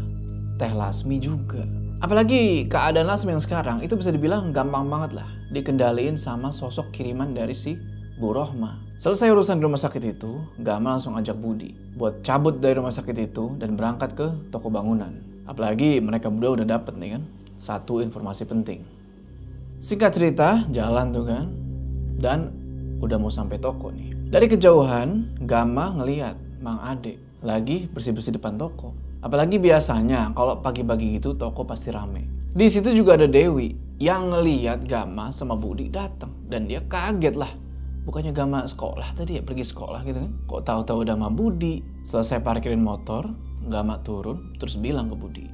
Teh Lasmi juga. Apalagi keadaan Lasmi yang sekarang itu bisa dibilang gampang banget lah dikendaliin sama sosok kiriman dari si Bu Rohma. Selesai urusan di rumah sakit itu, Gama langsung ajak Budi buat cabut dari rumah sakit itu dan berangkat ke toko bangunan. Apalagi mereka berdua udah dapet nih kan satu informasi penting. Singkat cerita, jalan tuh kan, dan udah mau sampai toko nih. Dari kejauhan, Gama ngeliat Mang Ade lagi bersih-bersih depan toko. Apalagi biasanya kalau pagi-pagi gitu toko pasti rame. Di situ juga ada Dewi yang ngeliat Gama sama Budi datang dan dia kaget lah. Bukannya Gama sekolah tadi ya, pergi sekolah gitu kan? Kok tahu-tahu udah sama Budi. Selesai parkirin motor, Gama turun terus bilang ke Budi.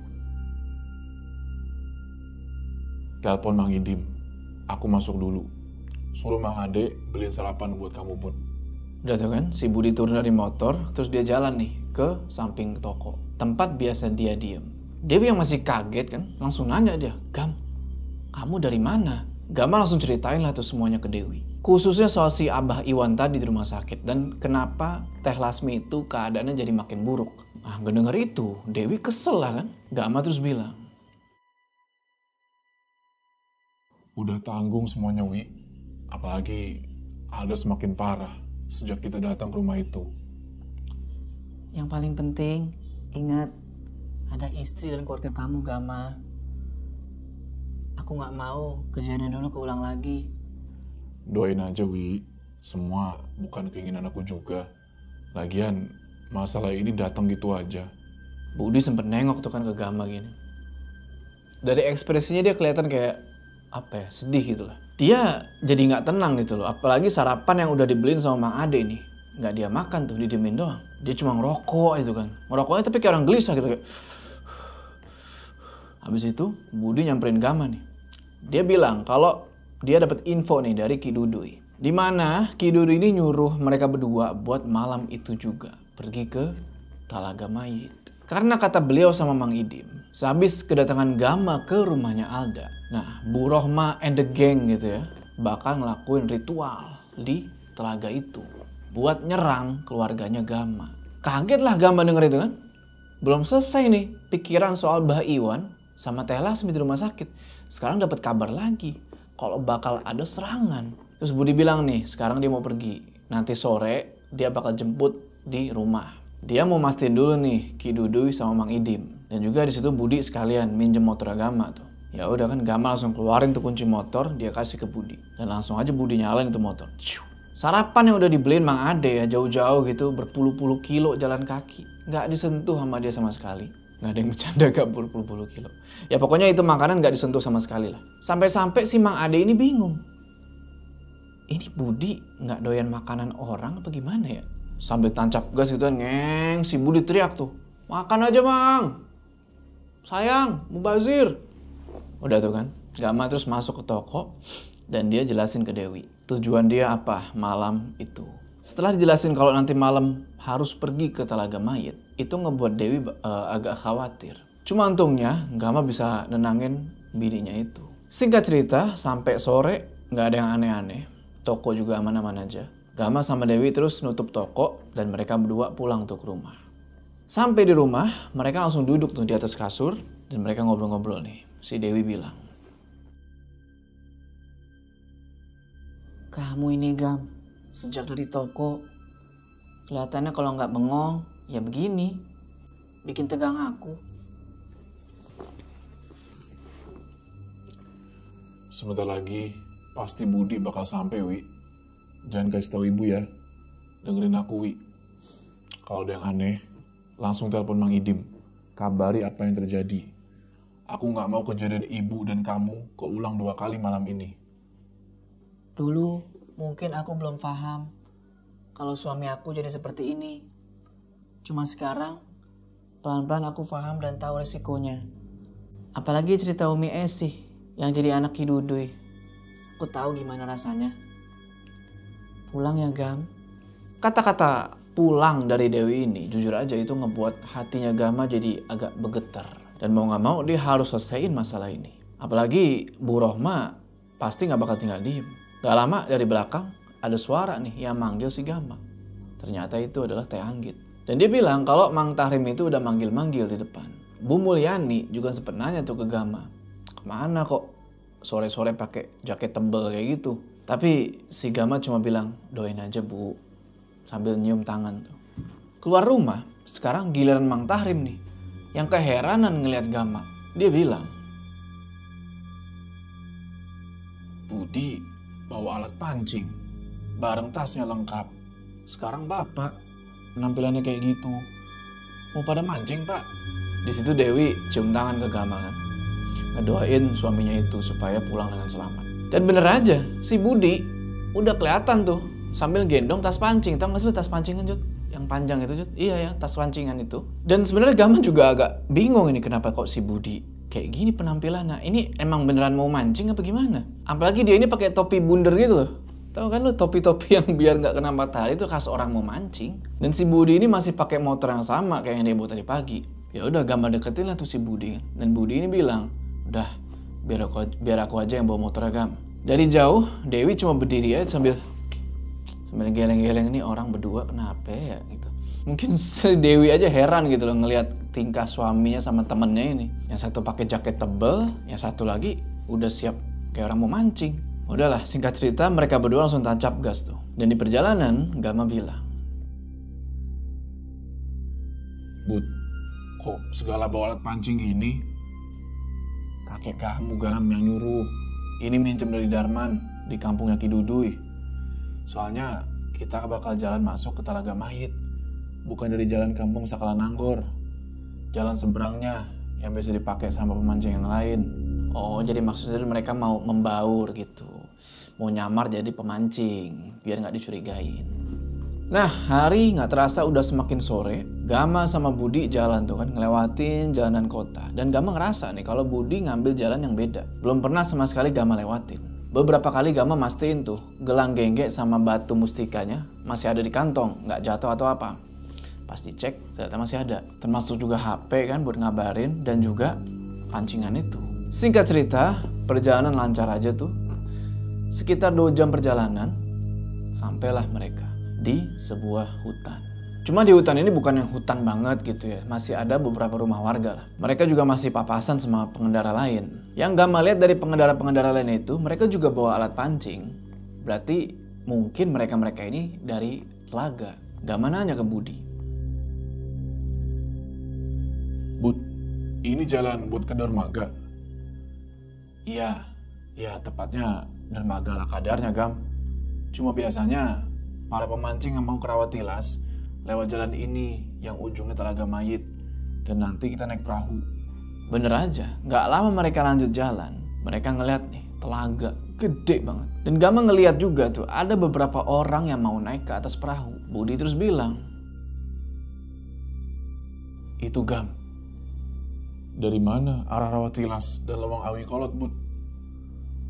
Telepon Mang Indim. Aku masuk dulu. Suruh Mang Ade beliin sarapan buat kamu, Bun. Udah tuh kan, si Budi turun dari motor, terus dia jalan nih ke samping toko. Tempat biasa dia diem. Dewi yang masih kaget kan, langsung nanya dia, Gam, kamu dari mana? Gama langsung ceritain lah tuh semuanya ke Dewi. Khususnya soal si Abah Iwan tadi di rumah sakit dan kenapa Teh Lasmi itu keadaannya jadi makin buruk. Nah, ngedenger itu, Dewi kesel lah kan. Gama terus bilang, Udah tanggung semuanya, Wi. Apalagi Alda semakin parah sejak kita datang ke rumah itu. Yang paling penting, ingat, ada istri dan keluarga kamu, Gama. Aku gak mau kejadian dulu keulang lagi. Doain aja, Wi. Semua bukan keinginan aku juga. Lagian, masalah ini datang gitu aja. Budi sempet nengok tuh kan ke Gama gini. Dari ekspresinya dia kelihatan kayak, apa ya, sedih gitu lah. Dia jadi gak tenang gitu loh. Apalagi sarapan yang udah dibeliin sama Mang Ade nih. nggak dia makan tuh, didiemin doang. Dia cuma ngerokok itu kan. Ngerokoknya tapi kayak orang gelisah gitu kayak. Habis itu Budi nyamperin Gama nih. Dia bilang kalau dia dapat info nih dari Ki Dudui. Di mana Ki Dudui ini nyuruh mereka berdua buat malam itu juga pergi ke Talaga Mayit. Karena kata beliau sama Mang Idim, sehabis kedatangan Gama ke rumahnya Alda, nah Bu Rohma and the gang gitu ya, bakal ngelakuin ritual di telaga itu buat nyerang keluarganya Gama. Kagetlah Gama denger itu kan. Belum selesai nih pikiran soal Mbah Iwan sama Teh Lasmi di rumah sakit. Sekarang dapat kabar lagi kalau bakal ada serangan. Terus Budi bilang nih, sekarang dia mau pergi. Nanti sore dia bakal jemput di rumah. Dia mau mastiin dulu nih Ki Dudui sama Mang Idim. Dan juga di situ Budi sekalian minjem motor Gama tuh. Ya udah kan Gama langsung keluarin tuh kunci motor, dia kasih ke Budi. Dan langsung aja Budi nyalain itu motor. Sarapan yang udah dibeliin Mang Ade ya jauh-jauh gitu berpuluh-puluh kilo jalan kaki. Nggak disentuh sama dia sama sekali. Nggak ada yang bercanda gak berpuluh-puluh kilo. Ya pokoknya itu makanan nggak disentuh sama sekali lah. Sampai-sampai si Mang Ade ini bingung. Ini Budi nggak doyan makanan orang apa gimana ya? Sambil tancap gas gitu kan, ngeng, si Budi teriak tuh. Makan aja Mang. Sayang, mubazir. Udah tuh kan, Gama terus masuk ke toko dan dia jelasin ke Dewi. Tujuan dia apa malam itu. Setelah dijelasin kalau nanti malam harus pergi ke Talaga Mayit, itu ngebuat Dewi agak khawatir. Cuma untungnya Gama bisa nenangin bininya itu. Singkat cerita, sampai sore nggak ada yang aneh-aneh. Toko juga aman-aman aja. Gama sama Dewi terus nutup toko dan mereka berdua pulang tuh ke rumah. Sampai di rumah, mereka langsung duduk tuh di atas kasur dan mereka ngobrol-ngobrol nih. Si Dewi bilang, "Kamu ini Gam, sejak dari toko, kelihatannya kalau nggak bengong, ya begini. Bikin tegang aku." Sebentar lagi pasti Budi bakal sampai, Wi. Jangan kasih tahu ibu ya. Dengerin aku, Wi. Kalau ada yang aneh, langsung telepon Mang Idim. Kabari apa yang terjadi. Aku nggak mau kejadian ibu dan kamu keulang 2 kali malam ini. Dulu mungkin aku belum paham kalau suami aku jadi seperti ini. Cuma sekarang pelan-pelan aku paham dan tahu resikonya. Apalagi cerita Umi Esih yang jadi anak Ki Dudui. Aku tahu gimana rasanya. Pulang ya Gam. Kata-kata pulang dari Dewi ini jujur aja itu ngebuat hatinya Gama jadi agak bergetar. Dan mau gak mau dia harus selesaiin masalah ini. Apalagi Bu Rohma pasti gak bakal tinggal diem. Gak lama dari belakang ada suara nih yang manggil si Gama. Ternyata itu adalah Teh Anggit. Dan dia bilang kalau Mang Tahrim itu udah manggil-manggil di depan. Bu Mulyani juga sempet nanya tuh ke Gama. Kemana kok sore-sore pakai jaket tebel kayak gitu? Tapi si Gama cuma bilang, doain aja Bu, sambil nyium tangan tuh. Keluar rumah, sekarang giliran Mang Tahrim nih, yang keheranan ngelihat Gama. Dia bilang, Budi bawa alat pancing, bareng tasnya lengkap. Sekarang Bapak penampilannya kayak gitu. Mau pada mancing, Pak? Di situ Dewi cium tangan ke Gama kan, ngedoain suaminya itu supaya pulang dengan selamat. Dan bener aja, si Budi udah kelihatan tuh sambil gendong tas pancing. Tau gak sih lu tas pancingan Jut? Yang panjang itu Jut? Iya ya, tas pancingan itu. Dan sebenarnya Gama juga agak bingung ini kenapa kok si Budi kayak gini penampilan. Nah ini emang beneran mau mancing apa gimana? Apalagi dia ini pakai topi bundar gitu loh. Tahu kan lu topi-topi yang biar nggak kena matahari itu khas orang mau mancing. Dan si Budi ini masih pakai motor yang sama kayak yang dia bawa tadi pagi. Ya udah Gama deketin lah tuh si Budi kan. Dan Budi ini bilang, udah biar aku aja yang bawa motor Gam. Dari jauh Dewi cuma berdiri aja sambil geleng-geleng, ini orang berdua kenapa ya gitu. Mungkin si Dewi aja heran gitu loh ngelihat tingkah suaminya sama temennya ini. Yang satu pakai jaket tebel, yang satu lagi udah siap kayak orang mau mancing. Udahlah, singkat cerita mereka berdua langsung tancap gas tuh. Dan di perjalanan Gama bilang, Bud, kok segala bawa alat pancing gini? Kakek kamu Gam yang nyuruh. Ini minjem dari Darman di kampungnya Ki Dudui. Soalnya kita bakal jalan masuk ke Talaga Mayit, bukan dari jalan kampung Sakalananggor. Jalan seberangnya yang biasa dipakai sama pemancing yang lain. oh jadi maksudnya mereka mau membaur gitu. Mau nyamar jadi pemancing biar nggak dicurigain. Nah, hari nggak terasa udah semakin sore. Gama sama Budi jalan tuh kan, ngelewatin jalanan kota. Dan Gama ngerasa nih kalau Budi ngambil jalan yang beda. Belum pernah sama sekali Gama lewatin. Beberapa kali Gama mastiin tuh, gelang gengge sama batu mustikanya masih ada di kantong, nggak jatuh atau apa. Pas dicek, ternyata masih ada. Termasuk juga HP kan buat ngabarin dan juga pancingan itu. Singkat cerita, perjalanan lancar aja tuh. Sekitar 2 jam perjalanan, sampailah mereka di sebuah hutan. Cuma di hutan ini bukan yang hutan banget gitu ya. Masih ada beberapa rumah warga lah. Mereka juga masih papasan sama pengendara lain. Yang Gama lihat dari pengendara-pengendara lain itu, mereka juga bawa alat pancing. Berarti mungkin mereka-mereka ini dari telaga. Gama nanya ke Budi. Bud, ini jalan buat ke dermaga. Iya, tepatnya dermaga lah kadarnya Gam. Cuma biasanya para pemancing yang mau ke Rawatilas lewat jalan ini yang ujungnya Telaga Mayit. Dan nanti kita naik perahu. Bener aja, gak lama mereka lanjut jalan. Mereka ngeliat nih, telaga gede banget. Dan Gama ngeliat juga tuh, ada beberapa orang yang mau naik ke atas perahu. Budi terus bilang, itu Gam. Dari mana arah Rawatilas dan Lewang Awi Kolot, Bud?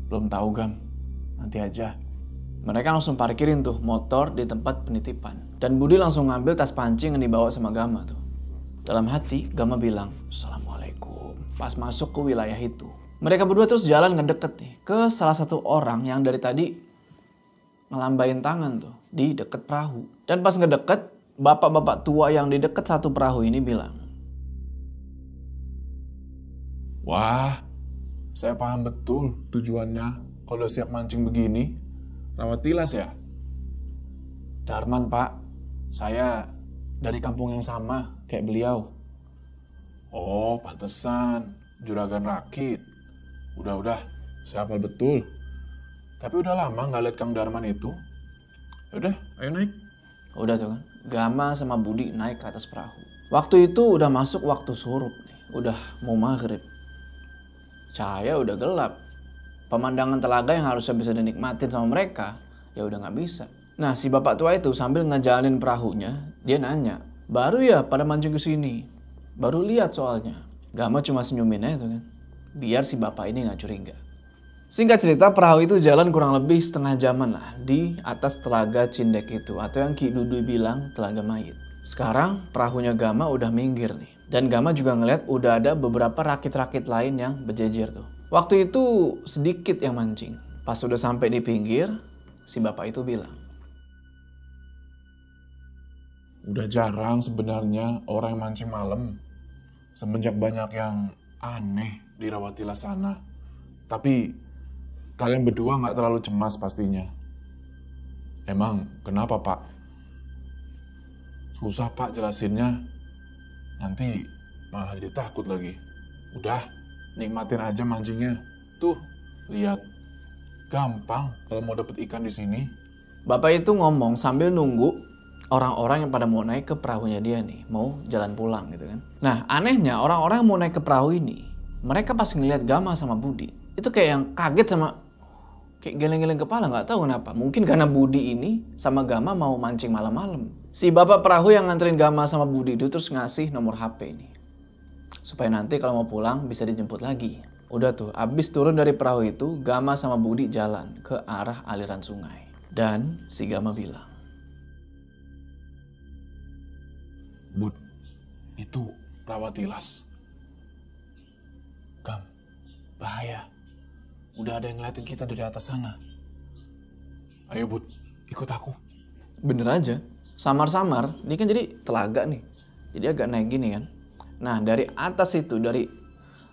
Belum tahu Gam, nanti aja. Mereka langsung parkirin tuh motor di tempat penitipan. Dan Budi langsung ngambil tas pancing yang dibawa sama Gama tuh. Dalam hati, Gama bilang, Assalamualaikum. Pas masuk ke wilayah itu. Mereka berdua terus jalan ngedeket nih ke salah satu orang yang dari tadi ngelambain tangan tuh di deket perahu. Dan pas ngedeket, bapak-bapak tua yang di deket satu perahu ini bilang, Wah, saya paham betul tujuannya kalau siap mancing begini. Rawatilas ya? Darman Pak, saya dari kampung yang sama kayak beliau. Oh, pantesan. Juragan Rakit. Udah, saya hafal betul. Tapi udah lama nggak lihat Kang Darman itu. Udah, ayo naik. Udah tuh kan, Gama sama Budi naik ke atas perahu. Waktu itu udah masuk waktu surup nih, udah mau maghrib. Cahaya udah gelap. Pemandangan telaga yang harusnya bisa dinikmatin sama mereka, ya udah nggak bisa. Nah, si bapak tua itu sambil ngejalanin perahunya, dia nanya, baru ya pada mancing ke sini? Baru lihat soalnya. Gama cuma senyumin aja tuh kan, biar si bapak ini nggak curiga. Singkat cerita, perahu itu jalan kurang lebih setengah jaman lah di atas telaga Cindek itu, atau yang Ki Dudu bilang Telaga Mayit. Sekarang perahunya Gama udah minggir nih. Dan Gama juga ngeliat udah ada beberapa rakit-rakit lain yang berjejer tuh. Waktu itu sedikit yang mancing. Pas udah sampai di pinggir, si bapak itu bilang, Udah jarang sebenarnya orang yang mancing malam. Semenjak banyak yang aneh di Rawatilas sana. Tapi kalian berdua nggak terlalu cemas pastinya. Emang kenapa, Pak? Susah, Pak, jelasinnya. Nanti malah jadi takut lagi. Udah, nikmatin aja mancingnya. Tuh, lihat. Gampang kalau mau dapet ikan di sini. bapak itu ngomong sambil nunggu orang-orang yang pada mau naik ke perahunya dia nih, mau jalan pulang gitu kan. Nah, anehnya orang-orang yang mau naik ke perahu ini, mereka pas ngeliat Gama sama Budi, itu kayak yang kaget sama kayak geleng-geleng kepala, nggak tahu kenapa. Mungkin karena Budi ini sama Gama mau mancing malam-malam. Si bapak perahu yang nganterin Gama sama Budi itu terus ngasih nomor HP ini. Supaya nanti kalau mau pulang bisa dijemput lagi. Udah tuh, abis turun dari perahu itu, Gama sama Budi jalan ke arah aliran sungai. Dan si Gama bilang, Bud, itu Rawatilas. Gam, bahaya. Udah ada yang ngeliatin kita dari atas sana. Ayo, Bud, ikut aku. Bener aja, samar-samar, ini kan jadi telaga nih. Jadi agak naik gini kan. Nah, dari atas itu,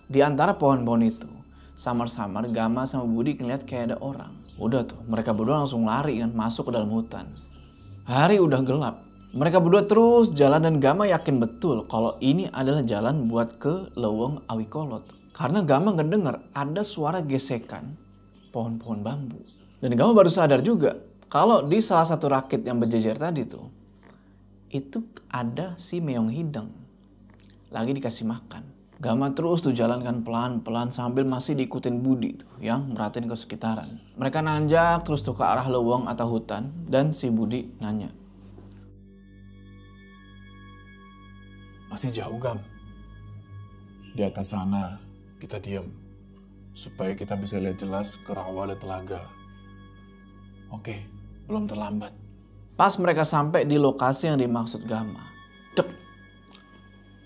di antara pohon-pohon itu, samar-samar Gama sama Budi ngeliat kayak ada orang. Udah tuh, mereka berdua langsung lari kan, masuk ke dalam hutan. Hari udah gelap. Mereka berdua terus jalan dan Gama yakin betul kalau ini adalah jalan buat ke Lewang Awi Kolot. Karena Gama ngedenger ada suara gesekan pohon-pohon bambu. Dan Gama baru sadar juga kalau di salah satu rakit yang berjejer tadi tuh, itu ada si Meong Hideng lagi dikasih makan. Gama terus tuh jalankan pelan-pelan sambil masih diikutin Budi tuh yang merhatiin ke sekitaran. Mereka nanjak terus tuh ke arah lewang atau hutan dan si Budi nanya, Masih jauh, Gam. Di atas sana, kita diam. Supaya kita bisa lihat jelas ke rawa dan telaga. Oke, belum terlambat. Pas mereka sampai di lokasi yang dimaksud Gama, dek,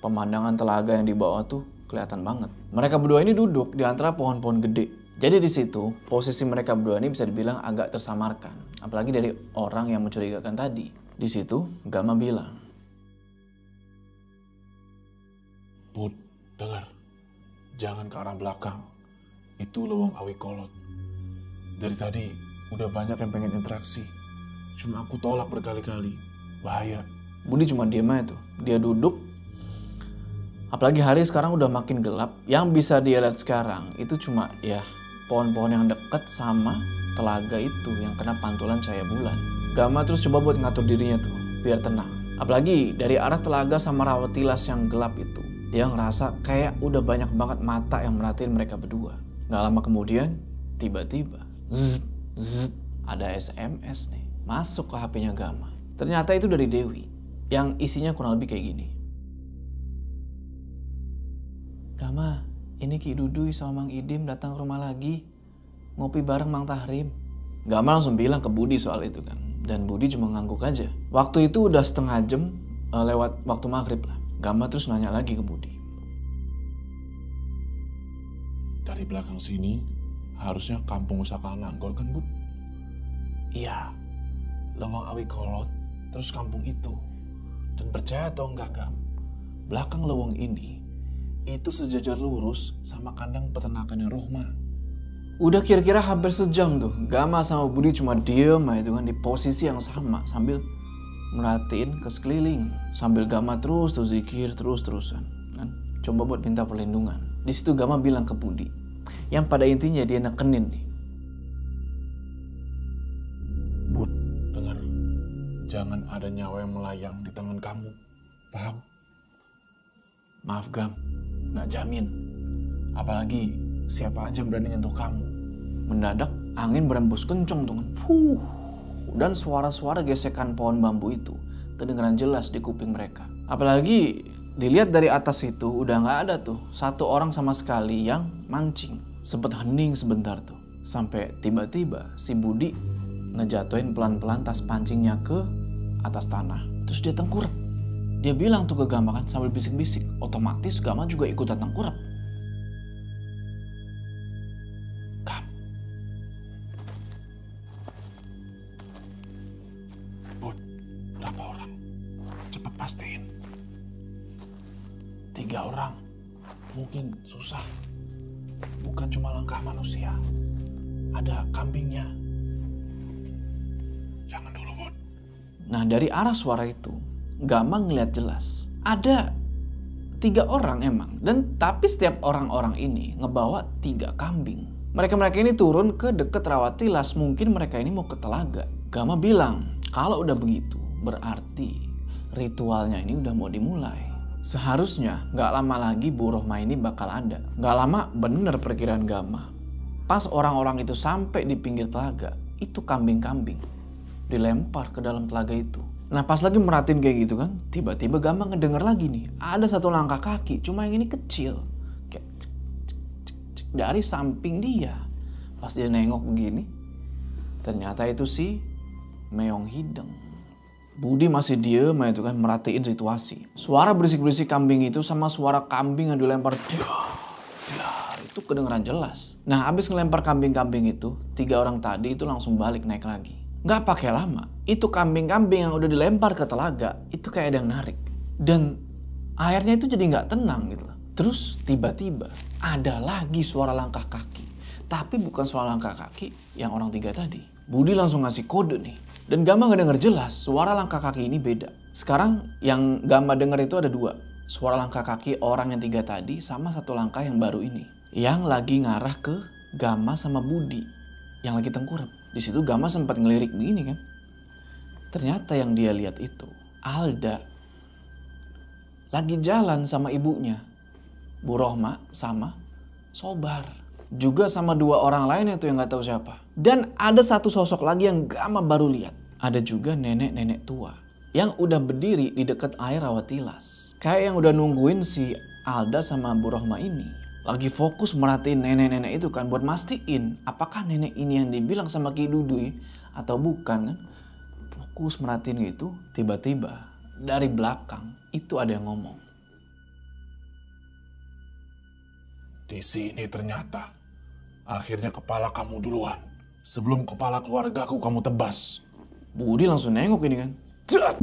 pemandangan telaga yang di bawah tuh kelihatan banget. Mereka berdua ini duduk di antara pohon-pohon gede. Jadi di situ posisi mereka berdua ini bisa dibilang agak tersamarkan, apalagi dari orang yang mencurigakan tadi. Di situ Gama bilang, Bud, dengar. Jangan ke arah belakang. Itu lubang awi kolot. Dari tadi udah banyak yang pengen interaksi. Cuma aku tolak berkali-kali. Bahaya. Budi cuma diem aja tuh. Dia duduk. Apalagi hari sekarang udah makin gelap. Yang bisa dia lihat sekarang itu cuma ya pohon-pohon yang deket sama telaga itu yang kena pantulan cahaya bulan. Gama terus coba buat ngatur dirinya tuh biar tenang. Apalagi dari arah telaga sama rawa tilas yang gelap itu. Dia ngerasa kayak udah banyak banget mata yang merhatiin mereka berdua. Gak lama kemudian, tiba-tiba ada SMS nih masuk ke HP-nya Gama. Ternyata itu dari Dewi yang isinya kurang lebih kayak gini. Gama, ini Ki Duduy sama Mang Idim datang ke rumah lagi. Ngopi bareng Mang Tahrim. Gama langsung bilang ke Budi soal itu kan. Dan Budi cuma ngangguk aja. Waktu itu udah setengah jam lewat waktu maghrib lah. Gama terus nanya lagi ke Budi. Dari belakang sini harusnya kampung usaha Nanggol kan, Bud? Iya. Lawang awi kolot, terus kampung itu. Dan percaya atau enggak, Gam? Belakang lawang ini itu sejajar lurus sama kandang peternakannya Rohma. Udah kira-kira hampir sejam tuh. Gama sama Budi cuma diem aja itu kan di posisi yang sama sambil merhatiin ke sekeliling. Sambil Gama terus zikir terus-terusan kan. Coba buat minta perlindungan. Di situ Gama bilang ke Budi, yang pada intinya dia nekenin nih. Bud, dengar. Jangan ada nyawa yang melayang di tangan kamu. Paham? Maaf Gam, Nggak jamin. Apalagi siapa aja berani nyentuh kamu. mendadak angin berembus kencang tuh kan. Dan suara-suara gesekan pohon bambu itu kedengeran jelas di kuping mereka. Apalagi dilihat dari atas itu udah nggak ada tuh satu orang sama sekali yang mancing. Sempet hening sebentar tuh. Sampai tiba-tiba si Budi ngejatuhin pelan-pelan tas pancingnya ke atas tanah. Terus dia tengkurap. Dia bilang tuh ke Gama kan sambil bisik-bisik. Otomatis Gama juga ikutan tengkurap. Gam. Bud, berapa orang? Cepet pastiin. 3 orang. Mungkin susah. Bukan cuma langkah manusia. Ada kambingnya. Jangan dulu, Bud. Nah dari arah suara itu Gama ngeliat jelas ada 3 orang emang. Dan tapi setiap orang-orang ini ngebawa 3 kambing. Mereka ini turun ke deket rawa tilas. Mungkin mereka ini mau ke telaga. Gama bilang kalau udah begitu berarti ritualnya ini udah mau dimulai. Seharusnya gak lama lagi Bu Rohma ini bakal ada. Gak lama bener perkiraan Gama. Pas orang-orang itu sampai di pinggir telaga, itu kambing-kambing dilempar ke dalam telaga itu. Nah pas lagi merhatiin kayak gitu kan, tiba-tiba Gama ngedenger lagi nih, ada satu langkah kaki, cuma yang ini kecil. Kayak cek, cek, cek, dari samping dia. Pas dia nengok begini, ternyata itu si Meong Hideng. Budi masih diem itu kan merhatiin situasi. Suara berisik-berisik kambing itu sama suara kambing yang dilempar itu kedengeran jelas. Nah abis ngelempar kambing-kambing itu, 3 orang tadi itu langsung balik naik lagi. Gak pakai lama, itu kambing-kambing yang udah dilempar ke telaga itu kayak ada yang narik. Dan airnya itu jadi gak tenang gitu. Terus tiba-tiba ada lagi suara langkah kaki. Tapi bukan suara langkah kaki yang orang 3 tadi. Budi langsung ngasih kode nih. Dan Gama gak denger jelas suara langkah kaki ini beda. Sekarang yang Gama denger itu ada 2. Suara langkah kaki orang yang 3 tadi sama satu langkah yang baru ini. Yang lagi ngarah ke Gama sama Budi. Yang lagi tengkurap. Di situ Gama sempat ngelirik begini kan. Ternyata yang dia lihat itu Alda lagi jalan sama ibunya, Bu Rohma sama Sobar. Juga sama 2 orang lain itu yang gak tahu siapa. Dan ada satu sosok lagi yang Gama baru lihat. Ada juga nenek-nenek tua yang udah berdiri di dekat air rawa tilas. Kayak yang udah nungguin si Alda sama Bu Rohma ini. Lagi fokus merhatiin nenek-nenek itu kan buat mastiin apakah nenek ini yang dibilang sama Ki Dudui atau bukan kan. Fokus merhatiin gitu, tiba-tiba dari belakang itu ada yang ngomong. Di sini ternyata akhirnya kepala kamu duluan. Sebelum kepala keluargaku kamu tebas. Budi langsung nengok ini kan. Cet!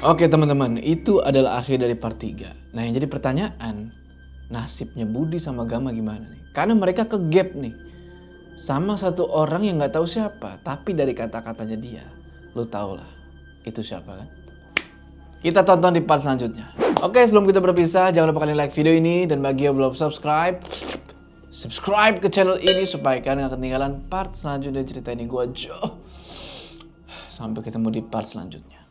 Oke teman-teman, itu adalah akhir dari part 3. Nah yang jadi pertanyaan, nasibnya Budi sama Gama gimana nih? Karena mereka ke gap nih. Sama satu orang yang gak tahu siapa, tapi dari kata-katanya dia, lu tau lah, itu siapa kan? Kita tonton di part selanjutnya. Oke, sebelum kita berpisah, jangan lupa kalian like video ini, dan bagi yang belum subscribe ke channel ini supaya kalian gak ketinggalan part selanjutnya cerita ini gua Jo. Sampai ketemu di part selanjutnya.